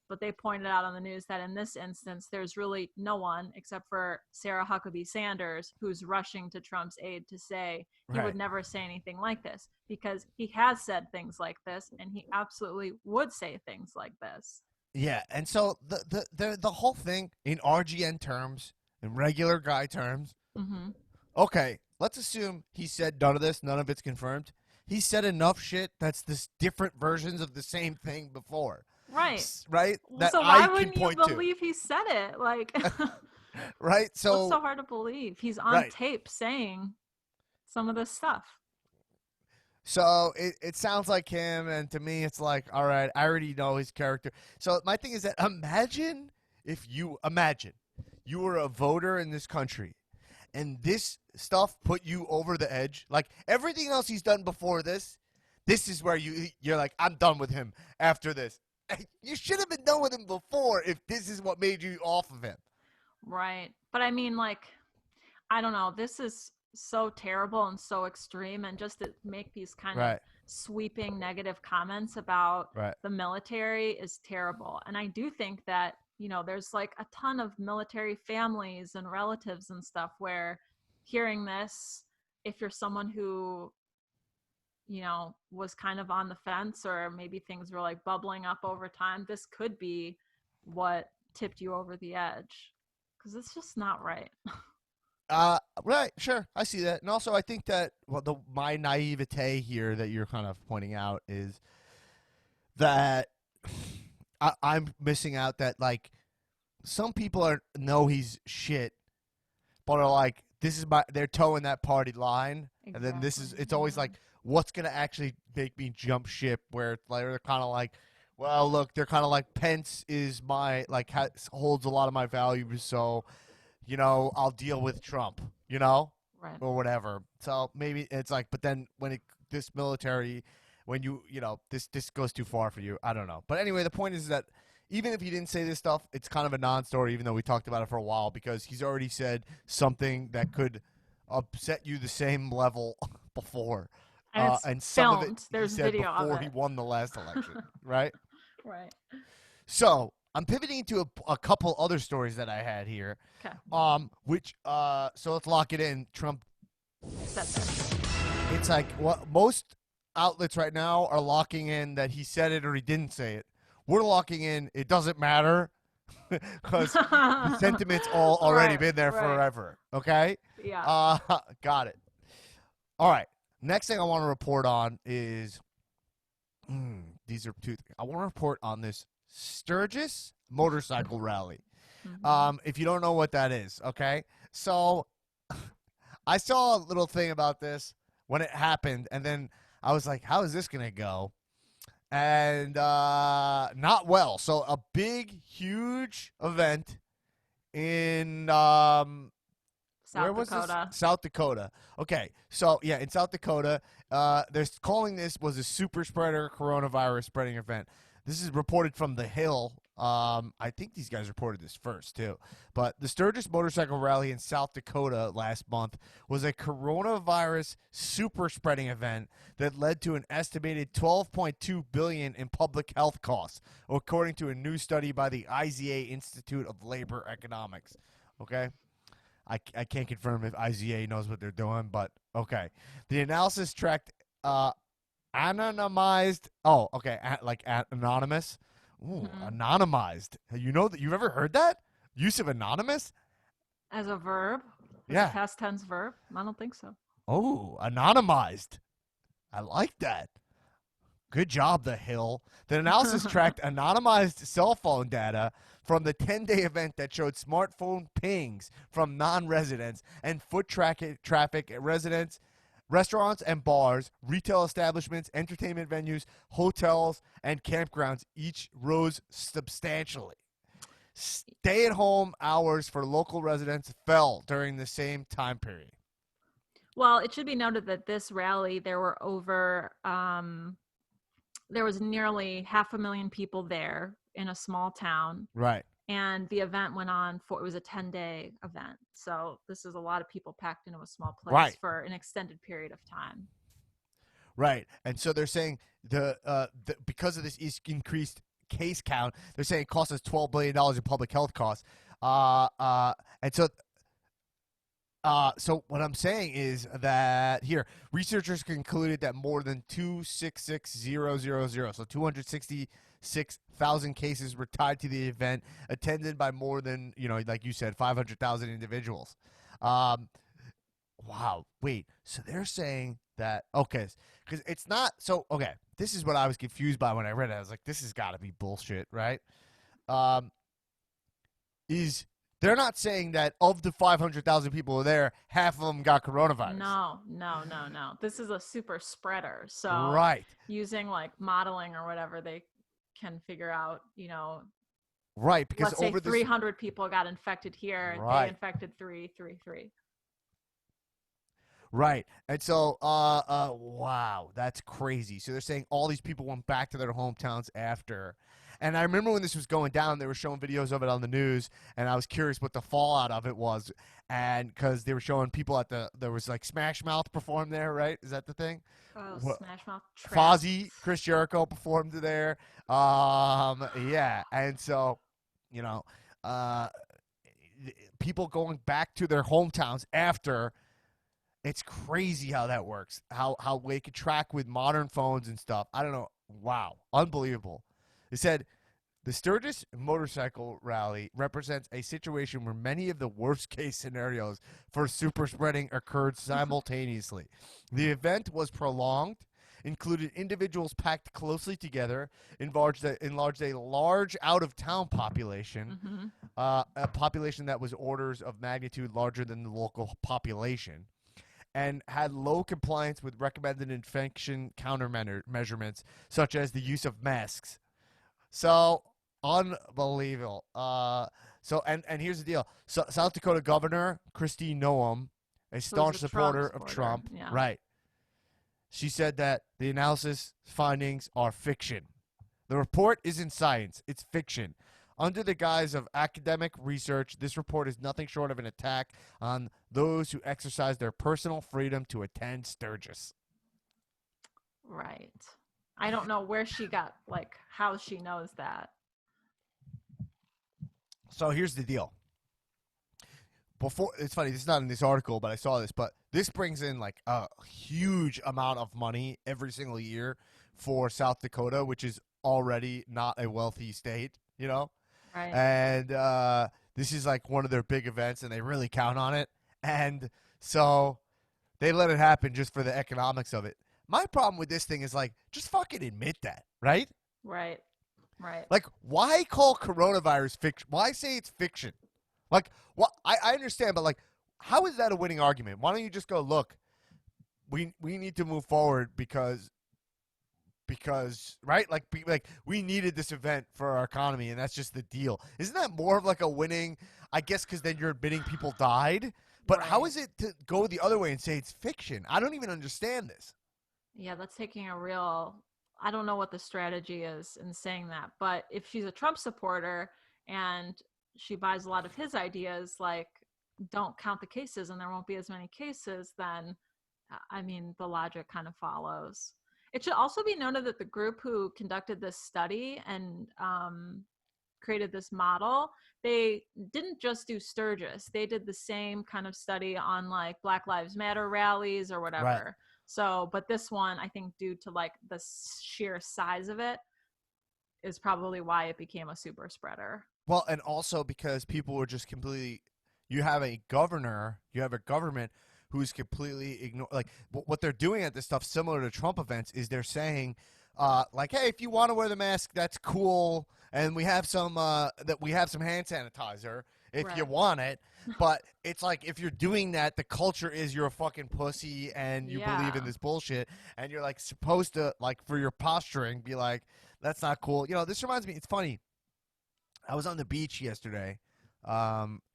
Speaker 2: But they pointed out on the news that in this instance, there's really no one except for Sarah Huckabee Sanders who's rushing to Trump's aid to say he would never say anything like this, because he has said things like this and he absolutely would say things like this.
Speaker 1: Yeah, and so the whole thing in RGN terms, in regular guy terms, okay, let's assume he said none of this, none of it's confirmed. He said enough shit that's this different versions of the same thing before.
Speaker 2: Right.
Speaker 1: Right?
Speaker 2: That so why wouldn't you believe he said it? Like,
Speaker 1: right? So
Speaker 2: it's so hard to believe. He's on tape saying some of this stuff.
Speaker 1: So it sounds like him, and to me, it's like, all right, I already know his character. So my thing is that imagine you were a voter in this country, and this stuff put you over the edge. Like everything else he's done before this is where you're like, I'm done with him after this. You should have been done with him before if this is what made you off of him.
Speaker 2: Right. But I mean, like, I don't know. This is so terrible and so extreme, and just to make these kind of sweeping negative comments about the military is terrible. And I do think that, you know, there's like a ton of military families and relatives and stuff where hearing this, if you're someone who, you know, was kind of on the fence, or maybe things were like bubbling up over time, this could be what tipped you over the edge, because it's just not right.
Speaker 1: Right, sure, I see that. And also I think that my naivete here that you're kind of pointing out is that I'm missing out that, like, some people know he's shit, but are like, they're towing that party line. Exactly. And then it's always like, what's going to actually make me jump ship, where they're kind of like, well, look, they're kind of like, Pence is holds a lot of my values, so, you know, I'll deal with Trump, you know?
Speaker 2: Right.
Speaker 1: Or whatever. So maybe it's like, but then when this military, when you know, this goes too far for you. I don't know. But anyway, the point is that even if he didn't say this stuff, it's kind of a non-story, even though we talked about it for a while, because he's already said something that could upset you the same level before.
Speaker 2: And some filmed. Of it
Speaker 1: There's
Speaker 2: he said video
Speaker 1: before
Speaker 2: of it.
Speaker 1: He won the last election, right?
Speaker 2: Right.
Speaker 1: So I'm pivoting to a couple other stories that I had here.
Speaker 2: Okay.
Speaker 1: So let's lock it in. Trump
Speaker 2: said that.
Speaker 1: It's like what most outlets right now are locking in that he said it or he didn't say it. We're locking in it doesn't matter because the sentiment's already been there forever. Okay?
Speaker 2: Yeah.
Speaker 1: Got it. All right. Next thing I want to report on is these are two things. I want to report on this Sturgis motorcycle rally.
Speaker 2: Mm-hmm.
Speaker 1: If you don't know what that is, okay? So I saw a little thing about this when it happened, and then I was like, how is this going to go? And not well. So a big, huge event in where was this? South Dakota. Okay, so yeah, in South Dakota, they're calling this was a Superspreader coronavirus spreading event. This is reported from The Hill. I think these guys reported this first, too. But the Sturgis Motorcycle Rally in South Dakota last month was a coronavirus super spreading event that led to an estimated $12.2 billion in public health costs, according to a new study by the IZA Institute of Labor Economics. Okay? I can't confirm if IZA knows what they're doing, but okay. The analysis tracked anonymized. Oh, okay. Anonymous. Ooh, anonymized. You know that you've ever heard that use of anonymous
Speaker 2: as a verb?
Speaker 1: Yeah,
Speaker 2: a past tense verb. I don't think so.
Speaker 1: Oh, anonymized. I like that. Good job, The Hill. The analysis tracked anonymized cell phone data from the 10-day event that showed smartphone pings from non-residents and foot traffic at residents, restaurants and bars, retail establishments, entertainment venues, hotels, and campgrounds each rose substantially. Stay-at-home hours for local residents fell during the same time period.
Speaker 2: Well, it should be noted that this rally, there were there was nearly 500,000 people there in a small town.
Speaker 1: Right.
Speaker 2: And the event went on it was a 10-day event. So this is a lot of people packed into a small place for an extended period of time.
Speaker 1: Right. And so they're saying because of this increased case count, they're saying it cost us $12 billion in public health costs. So what I'm saying is that here, researchers concluded that more than 266,000, so 266,000 cases were tied to the event, attended by more than, like you said, 500,000 individuals. Wow. Wait. So they're saying that, okay, because it's not, so, okay, this is what I was confused by when I read it. I was like, this has got to be bullshit, right? they're not saying that of the 500,000 people who are there, half of them got coronavirus.
Speaker 2: No. This is a super spreader. So
Speaker 1: Right.
Speaker 2: using like modeling or whatever, they can figure out,
Speaker 1: Right, because
Speaker 2: let's say
Speaker 1: over
Speaker 2: 300 people got infected here.
Speaker 1: Right.
Speaker 2: They infected 3.
Speaker 1: Right. And so, wow, that's crazy. So they're saying all these people went back to their hometowns after. And I remember when this was going down, they were showing videos of it on the news, and I was curious what the fallout of it was. And because they were showing people there was like Smash Mouth performed there, right? Is that the thing?
Speaker 2: Oh, Smash Mouth.
Speaker 1: Fozzy, Chris Jericho performed there. Yeah. And so, people going back to their hometowns after. It's crazy how that works. How they could track with modern phones and stuff. I don't know. Wow. Unbelievable. They said the Sturgis motorcycle rally represents a situation where many of the worst case scenarios for super spreading occurred simultaneously. The event was prolonged, included individuals packed closely together, enlarged a large out-of-town population, a population that was orders of magnitude larger than the local population, and had low compliance with recommended infection countermeasurements, such as the use of masks. So, unbelievable. And here's the deal. So, South Dakota Governor Kristi Noem, a staunch supporter of Trump, right? She said that the analysis findings are fiction. The report isn't science. It's fiction. Under the guise of academic research, this report is nothing short of an attack on those who exercise their personal freedom to attend Sturgis.
Speaker 2: Right. I don't know where she got, how she knows that.
Speaker 1: So here's the deal. It's funny, this is not in this article, but I saw this, but this brings in a huge amount of money every single year for South Dakota, which is already not a wealthy state,
Speaker 2: Right.
Speaker 1: And this is one of their big events, and they really count on it. And so they let it happen just for the economics of it. My problem with this thing is just fucking admit that, right?
Speaker 2: Right.
Speaker 1: Why call coronavirus fiction? Why say it's fiction? I understand, but how is that a winning argument? Why don't you just go, look, we need to move forward because right, we needed this event for our economy, and that's just the deal. Isn't that more of a winning? I guess because then you're admitting people died. But
Speaker 2: right.
Speaker 1: How is it to go the other way and say it's fiction? I don't even understand this.
Speaker 2: Yeah, that's taking a real. I don't know what the strategy is in saying that, but if she's a Trump supporter and she buys a lot of his ideas, don't count the cases and there won't be as many cases, then the logic kind of follows. It should also be noted that the group who conducted this study and created this model, they didn't just do Sturgis. They did the same kind of study on Black Lives Matter rallies or whatever.
Speaker 1: Right.
Speaker 2: So, but this one, I think due to the sheer size of it is probably why it became a super spreader.
Speaker 1: Well, and also because people were just completely, you have a government who's completely what they're doing at this stuff, similar to Trump events, is they're saying, hey, if you want to wear the mask, that's cool, and we have some hand sanitizer if
Speaker 2: right.
Speaker 1: you want it. But it's if you're doing that, the culture is you're a fucking pussy and you believe in this bullshit, and you're supposed to for your posturing be that's not cool. This reminds me. It's funny. I was on the beach yesterday,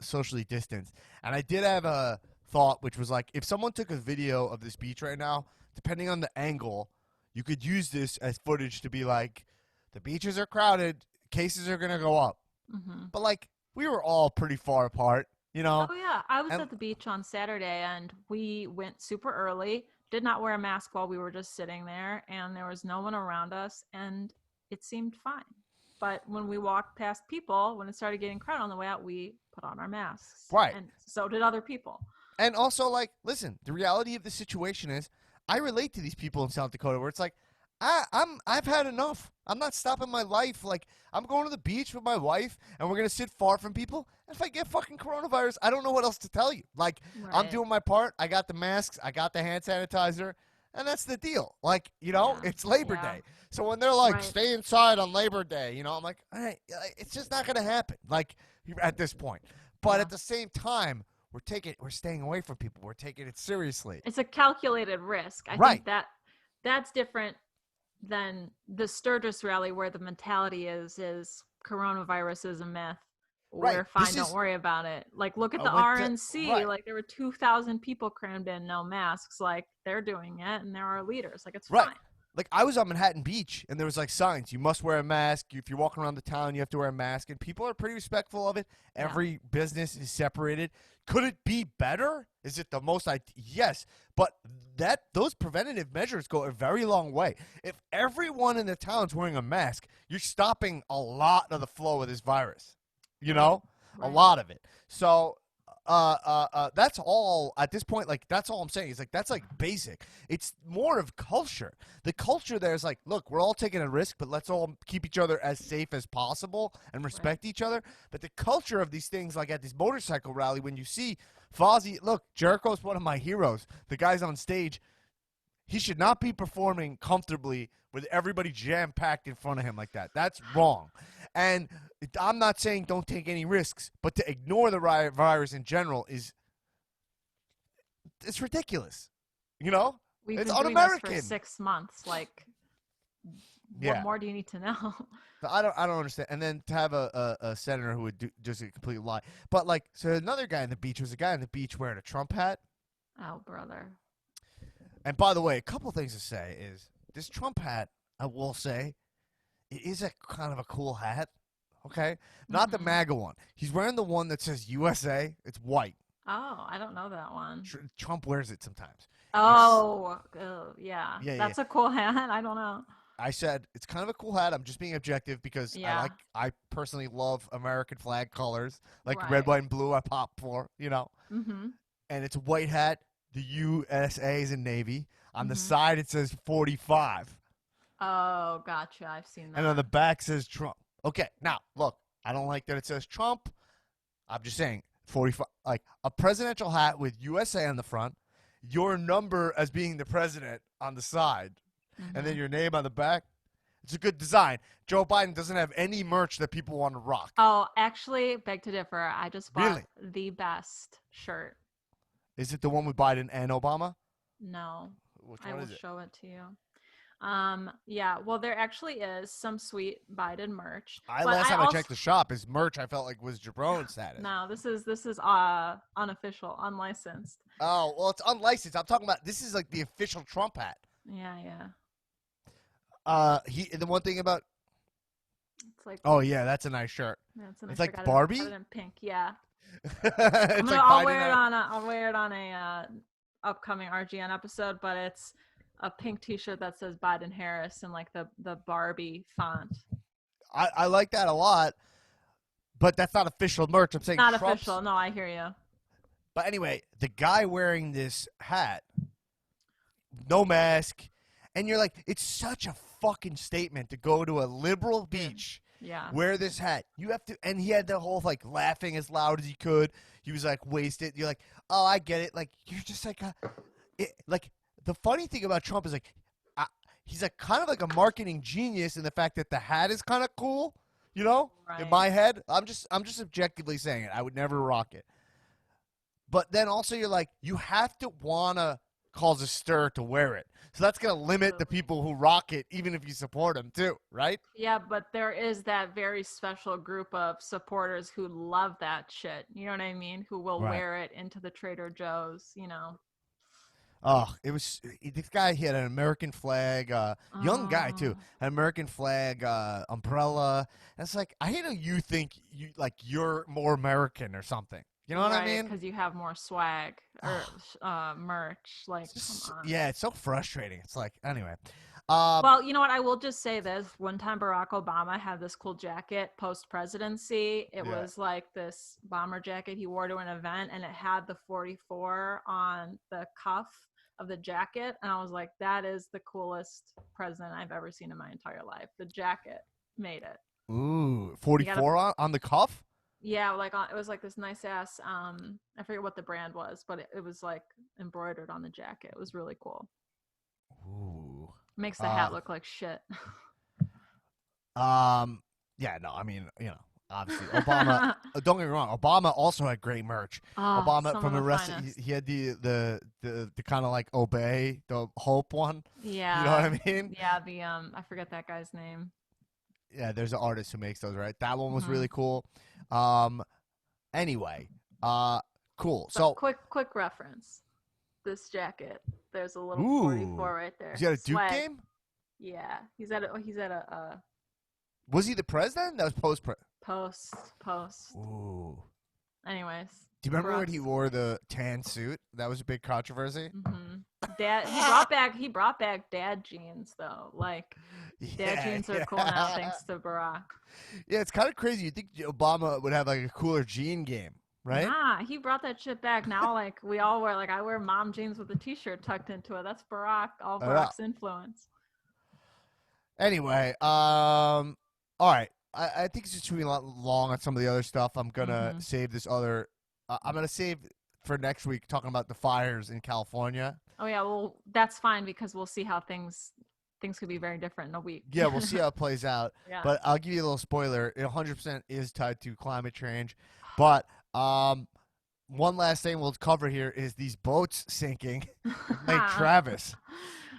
Speaker 1: socially distanced, and I did have a thought, which was if someone took a video of this beach right now, depending on the angle, you could use this as footage to be the beaches are crowded, cases are going to go up.
Speaker 2: Mm-hmm.
Speaker 1: But we were all pretty far apart,
Speaker 2: Oh yeah, I was at the beach on Saturday and we went super early, did not wear a mask while we were just sitting there, and there was no one around us and it seemed fine. But when we walked past people, when it started getting crowded on the way out, we put on our masks.
Speaker 1: Right.
Speaker 2: And so did other people.
Speaker 1: And also, listen, the reality of the situation is I relate to these people in South Dakota where it's I've had enough. I'm not stopping my life. I'm going to the beach with my wife, and we're going to sit far from people. And if I get fucking coronavirus, I don't know what else to tell you.
Speaker 2: Right.
Speaker 1: I'm doing my part. I got the masks. I got the hand sanitizer. And that's the deal. It's Labor Day. So when they're
Speaker 2: right.
Speaker 1: stay inside on Labor Day, I'm all right, it's just not going to happen, at this point. But at the same time, we're staying away from people. We're taking it seriously.
Speaker 2: It's a calculated risk. I
Speaker 1: Right.
Speaker 2: think that's different than the Sturgis rally, where the mentality is coronavirus is a myth. We're fine. Don't worry about it. Like, look at the RNC. Like, there were 2,000 people crammed in, no masks. Like, they're doing it, and they're our leaders. Like, it's fine.
Speaker 1: Like, I was on Manhattan Beach, and there was, like, signs. You must wear a mask. If you're walking around the town, you have to wear a mask. And people are pretty respectful of it. Every business is separated. Could it be better? Is it the most? Yes. But those preventative measures go a very long way. If everyone in the town's wearing a mask, you're stopping a lot of the flow of this virus. You know? A lot of it. So that's all at this point. Like, that's all I'm saying. Is like, that's like basic. It's more of culture. The culture there is like, look, we're all taking a risk, but let's all keep each other as safe as possible and respect each other. But the culture of these things, like at this motorcycle rally, when you see Fozzy, look, Jericho's one of my heroes. The guy's on stage. He should not be performing comfortably with everybody jam-packed in front of him like that. That's wrong. And I'm not saying don't take any risks, but to ignore the virus in general it's ridiculous. You know?
Speaker 2: We've
Speaker 1: it's
Speaker 2: been
Speaker 1: un-American.
Speaker 2: doing this for 6 months. Like, what more do you need to know?
Speaker 1: I don't understand. And then to have a senator who would do just a complete lie. But, like, so another guy on the beach was a guy on the beach wearing a Trump hat.
Speaker 2: Oh, brother.
Speaker 1: And by the way, a couple things to say is this Trump hat, I will say, it is a kind of a cool hat, okay? Not the MAGA one. He's wearing the one that says USA. It's white.
Speaker 2: Oh, I don't know that one.
Speaker 1: Trump wears it sometimes.
Speaker 2: Oh, yeah. That's a cool hat. I don't know.
Speaker 1: I said it's kind of a cool hat. I'm just being objective because I personally love American flag colors, like red, white, and blue. I pop for, you know.
Speaker 2: Mm-hmm.
Speaker 1: And it's a white hat. The USA is in Navy. On the side, it says 45.
Speaker 2: Oh, gotcha. I've seen that.
Speaker 1: And on the back says Trump. Okay, now, look, I don't like that it says Trump. I'm just saying 45, like a presidential hat with USA on the front, your number as being the president on the side, and then your name on the back. It's a good design. Joe Biden doesn't have any merch that people want to rock.
Speaker 2: Oh, actually, beg to differ. I just bought the best shirt.
Speaker 1: Is it the one with Biden and Obama?
Speaker 2: No.
Speaker 1: Which one
Speaker 2: I will
Speaker 1: is it?
Speaker 2: show it to you. Yeah, well, there actually is some sweet Biden merch.
Speaker 1: Last time I checked the shop, his merch I felt like was Jabron status.
Speaker 2: No, this is unofficial, unlicensed.
Speaker 1: Oh, well, it's unlicensed. I'm talking about this is like the official Trump hat.
Speaker 2: Yeah.
Speaker 1: The one thing about
Speaker 2: it's like,
Speaker 1: oh yeah, that's a nice shirt.
Speaker 2: Yeah,
Speaker 1: it's like Barbie.
Speaker 2: In pink, yeah.
Speaker 1: I'll
Speaker 2: wear it on a upcoming RGN episode, but it's a pink T-shirt that says Biden Harris in like the Barbie font.
Speaker 1: I like that a lot, but that's not official merch. I'm saying
Speaker 2: not official. No, I hear you.
Speaker 1: But anyway, the guy wearing this hat, no mask, and you're like, it's such a fucking statement to go to a liberal beach.
Speaker 2: Yeah.
Speaker 1: Wear this hat. You have to, and he had the whole like laughing as loud as he could. He was like wasted. You're like, oh, I get it. Like you're just like, like the funny thing about Trump is like, he's a kind of like a marketing genius in the fact that the hat is kind of cool. You know, in my head, I'm just objectively saying it. I would never rock it. But then also you're like, you have to wanna cause a stir to wear it. So that's going to limit the people who rock it, even if you support them too, right?
Speaker 2: Yeah, but there is that very special group of supporters who love that shit. You know what I mean? Who will wear it into the Trader Joe's, you know.
Speaker 1: Oh, it was this guy. He had an American flag, young guy too, an American flag umbrella. And it's like, I hate how you think you're more American or something. You know what I mean?
Speaker 2: Because you have more swag or merch. Like, come on.
Speaker 1: Yeah, it's so frustrating. It's like, anyway.
Speaker 2: Well, you know what? I will just say this. One time Barack Obama had this cool jacket post-presidency. It was like this bomber jacket he wore to an event, and it had the 44 on the cuff of the jacket. And I was like, that is the coolest president I've ever seen in my entire life. The jacket made it.
Speaker 1: Ooh, 44 on the cuff?
Speaker 2: Yeah, like it was like this nice ass. I forget what the brand was, but it was like embroidered on the jacket. It was really cool.
Speaker 1: Ooh,
Speaker 2: makes the hat look like shit.
Speaker 1: Yeah, no, I mean, you know, obviously Obama. Don't get me wrong. Obama also had great merch.
Speaker 2: Oh,
Speaker 1: Obama
Speaker 2: some
Speaker 1: from
Speaker 2: of the
Speaker 1: Arrested.
Speaker 2: finest.
Speaker 1: He had the kind of like Obey the Hope one. You know what
Speaker 2: Yeah,
Speaker 1: I mean?
Speaker 2: yeah. The I forget that guy's name.
Speaker 1: Yeah, there's an artist who makes those. Right. That one was
Speaker 2: Hmm.
Speaker 1: really cool. Um. Anyway. Cool.
Speaker 2: So
Speaker 1: So.
Speaker 2: quick reference. This jacket. There's a little
Speaker 1: Ooh.
Speaker 2: 44 right
Speaker 1: Was
Speaker 2: there.
Speaker 1: he at a Duke
Speaker 2: Swag.
Speaker 1: game?
Speaker 2: Yeah, he's at a
Speaker 1: Was he the president? That was post.
Speaker 2: post.
Speaker 1: Ooh.
Speaker 2: Anyways,
Speaker 1: Do you remember when
Speaker 2: Barack's.
Speaker 1: he wore the tan suit? That was a big controversy.
Speaker 2: Dad, he brought back dad jeans though. Like dad
Speaker 1: Yeah,
Speaker 2: jeans are cool now
Speaker 1: yeah.
Speaker 2: thanks to Barack.
Speaker 1: Yeah, it's kind of crazy. You think Obama would have like a cooler jean game, right?
Speaker 2: Nah, he brought that shit back. Now like we all wear like I wear mom jeans with a t-shirt tucked into it. That's Barack, all
Speaker 1: Uh,
Speaker 2: Barack's influence.
Speaker 1: anyway, all right. I think it's just too long on some of the other stuff. I'm gonna
Speaker 2: Hmm.
Speaker 1: save this other. I'm gonna save for next week talking about the fires in California.
Speaker 2: Oh yeah, well that's fine because we'll see how things could be very different in a week.
Speaker 1: Yeah, we'll see how it plays out.
Speaker 2: Yeah.
Speaker 1: But I'll give you a little spoiler. It 100% is tied to climate change. But one last thing we'll cover here is these boats sinking in Lake Travis.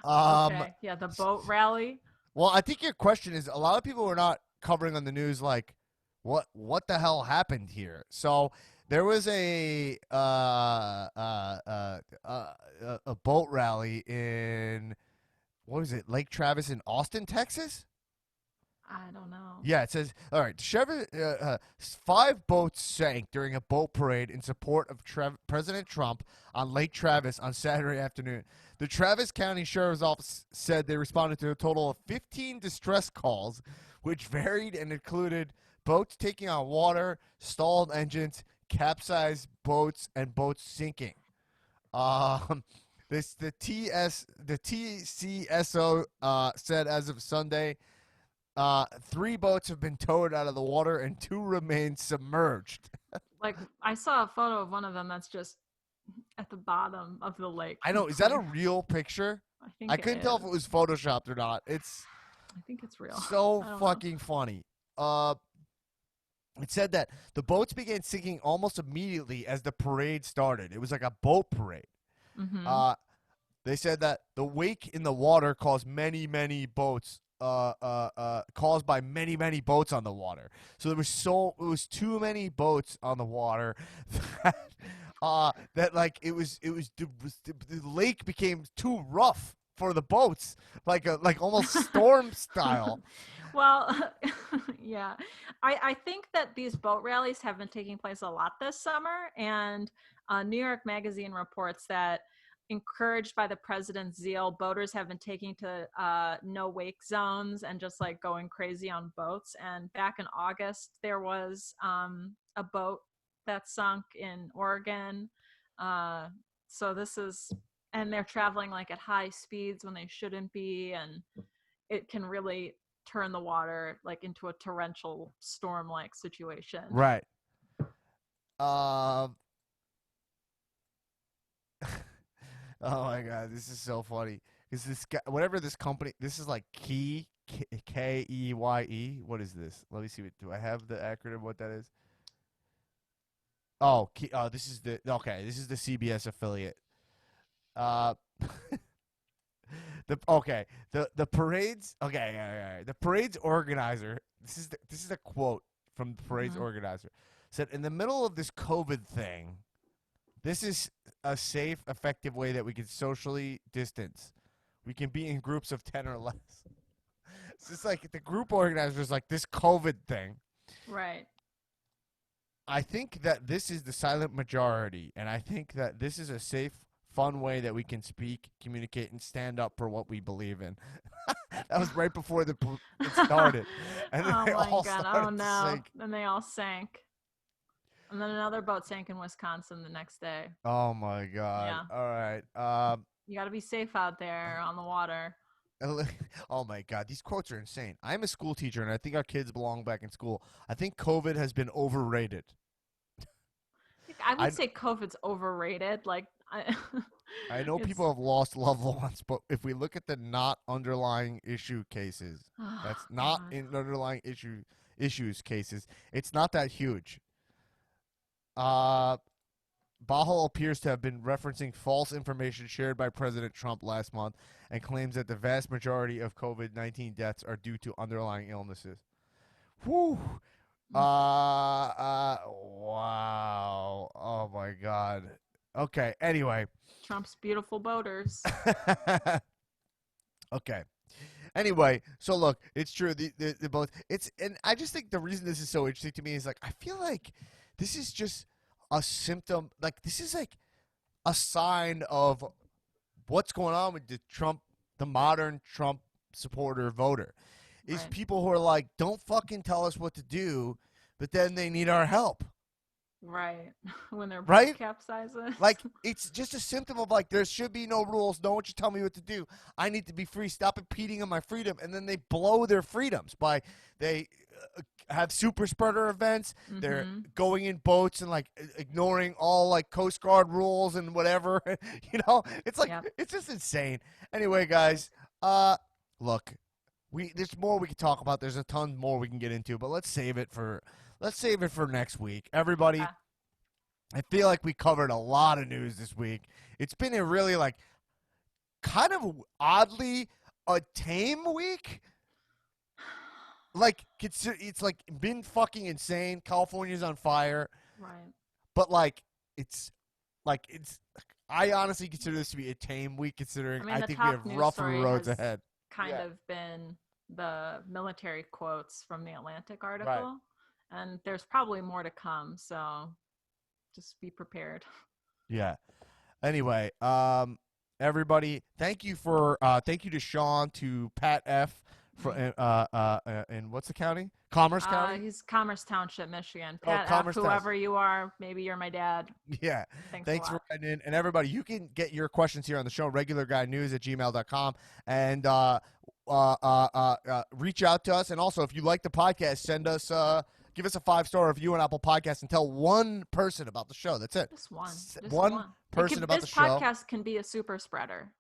Speaker 2: Okay. Yeah, the boat rally.
Speaker 1: Well, I think your question is a lot of people were not covering on the news like what the hell happened here. So there was a boat rally in what was it, Lake Travis in Austin, Texas?
Speaker 2: I don't know.
Speaker 1: Yeah, it says, all right, 5 boats sank during a boat parade in support of President Trump on Lake Travis on Saturday afternoon. The Travis County Sheriff's Office said they responded to a total of 15 distress calls, which varied and included boats taking on water, stalled engines, capsized boats, and boats sinking. Um, the TCSO said as of Sunday, 3 boats have been towed out of the water and 2 remain submerged.
Speaker 2: Like I saw a photo of one of them that's just at the bottom of the lake.
Speaker 1: I know. Is that a real picture?
Speaker 2: I think
Speaker 1: I
Speaker 2: it
Speaker 1: couldn't tell if
Speaker 2: is.
Speaker 1: it was photoshopped or not. It's
Speaker 2: I think it's real.
Speaker 1: so
Speaker 2: I don't know.
Speaker 1: fucking funny. It said that the boats began sinking almost immediately as the parade started. It was like a boat parade.
Speaker 2: Mm-hmm.
Speaker 1: Uh, they said that the wake in the water caused many boats. Caused by many boats on the water. So it was too many boats on the water that like the lake became too rough for the boats, like almost storm style.
Speaker 2: Well, yeah. I think that these boat rallies have been taking place a lot this summer, and New York Magazine reports that encouraged by the president's zeal, boaters have been taking to no wake zones and just like going crazy on boats. And back in August, there was a boat that sunk in Oregon. So this is, and they're traveling like at high speeds when they shouldn't be, and it can really turn the water like into a torrential storm like situation.
Speaker 1: Right. Um. Oh my god, this is so funny. Is this guy, whatever this company? This is like Keye. What is this? Let me see. Do I have the acronym? What that is? Oh, this is the okay. This is the CBS affiliate. Uh, the parades. Okay, yeah. The parades organizer. This is a quote from the parades
Speaker 2: Mhm.
Speaker 1: organizer. Said in the middle of this COVID thing, this is a safe, effective way that we can socially distance. We can be in groups of 10 or less. It's just like the group organizers like this COVID thing.
Speaker 2: Right.
Speaker 1: I think that this is the silent majority, and I think that this is a safe, fun way that we can speak, communicate, and stand up for what we believe in. That was right before it started. And then
Speaker 2: Oh
Speaker 1: they
Speaker 2: my
Speaker 1: all
Speaker 2: god.
Speaker 1: started
Speaker 2: Oh
Speaker 1: to
Speaker 2: no.
Speaker 1: sink.
Speaker 2: Then they all sank. And then another boat sank in Wisconsin the next day.
Speaker 1: Oh my god.
Speaker 2: Yeah.
Speaker 1: All right.
Speaker 2: You got to be safe out there on the water.
Speaker 1: Oh my god, these quotes are insane. I'm a school teacher and I think our kids belong back in school. I think COVID has been overrated.
Speaker 2: I would say COVID's overrated. Like,
Speaker 1: I know
Speaker 2: it's,
Speaker 1: people have lost loved ones, but if we look at the not underlying issue cases,
Speaker 2: oh,
Speaker 1: that's not
Speaker 2: God.
Speaker 1: an underlying issue. issues cases. It's not that huge. Bahal appears to have been referencing false information shared by President Trump last month and claims that the vast majority of COVID-19 deaths are due to underlying illnesses. Whew. Wow. Oh, my God. Okay, anyway.
Speaker 2: Trump's beautiful boaters.
Speaker 1: Okay. Anyway, so look, it's true. The both. And I just think the reason this is so interesting to me is, like, I feel like this is just a symptom. Like, this is like a sign of what's going on with the modern Trump supporter voter. Is
Speaker 2: Right.
Speaker 1: People who are like, don't fucking tell us what to do, but then they need our help.
Speaker 2: Right. When their boat
Speaker 1: Right?
Speaker 2: capsizes.
Speaker 1: Like, it's just a symptom of, like, there should be no rules. Don't you tell me what to do. I need to be free. Stop impeding on my freedom. And then they blow their freedoms by they have super spreader events.
Speaker 2: Mm-hmm.
Speaker 1: They're going in boats and, like, ignoring all, like, Coast Guard rules and whatever. You know, it's like, It's just insane. Anyway, guys, look, there's more we can talk about. There's a ton more we can get into, but let's save it for next week. Everybody, I feel like we covered a lot of news this week. It's been a really, like, kind of oddly a tame week. Like, it's like been fucking insane. California's on fire.
Speaker 2: Right.
Speaker 1: But I honestly consider this to be a tame week, considering I think we have rougher roads ahead.
Speaker 2: Kind of been the military quotes from the Atlantic article.
Speaker 1: Right.
Speaker 2: And there's probably more to come, so just be prepared.
Speaker 1: Yeah. Anyway, everybody, thank you to Sean, to Pat F. In what's the county? Commerce County?
Speaker 2: He's Commerce Township, Michigan. Pat F, whoever you are, maybe you're my dad.
Speaker 1: Yeah. Thanks for writing in. And everybody, you can get your questions here on the show, regularguynews@gmail.com. And reach out to us. And also, if you like the podcast, give us a 5-star review on Apple Podcasts and tell one person about the show. That's it.
Speaker 2: Just one.
Speaker 1: One person about the show.
Speaker 2: This podcast can be a super spreader.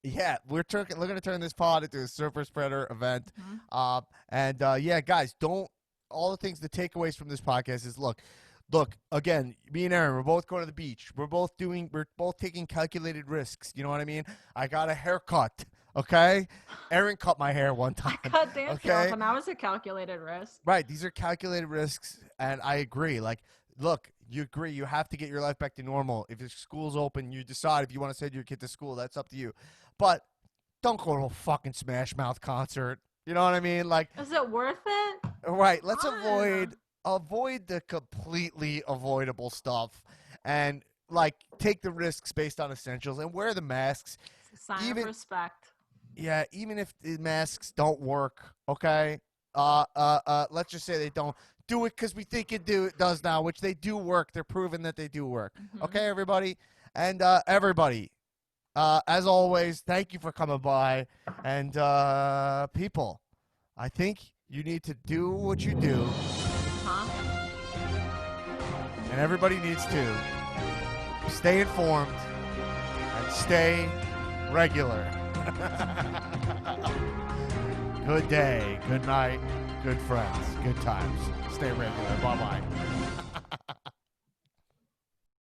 Speaker 1: Yeah, we're going to turn this pod into a Superspreader event.
Speaker 2: Mm-hmm.
Speaker 1: Guys, all the things, the takeaways from this podcast is, look, again, me and Aaron, we're both going to the beach. We're both taking calculated risks. You know what I mean? I got a haircut. Okay, Aaron cut my hair one time.
Speaker 2: I cut Dan's hair one time. That was a calculated risk.
Speaker 1: Right, these are calculated risks, and I agree. Like, look, you agree. You have to get your life back to normal. If your school's open, you decide if you want to send your kid to school. That's up to you. But don't go to a fucking Smash Mouth concert. You know what I mean? Like,
Speaker 2: is it worth it?
Speaker 1: Right. Let's avoid the completely avoidable stuff, and, like, take the risks based on essentials and wear the masks.
Speaker 2: It's a sign of respect.
Speaker 1: Yeah, even if the masks don't work, okay? Let's just say they don't. Do it because we think it does now, which they do work. They're proven that they do work. Mm-hmm. Okay, everybody? And everybody, as always, thank you for coming by. And people, I think you need to do what you do. And everybody needs to stay informed and stay regular. Good day, good night, good friends, good times. Stay regular. Bye-bye.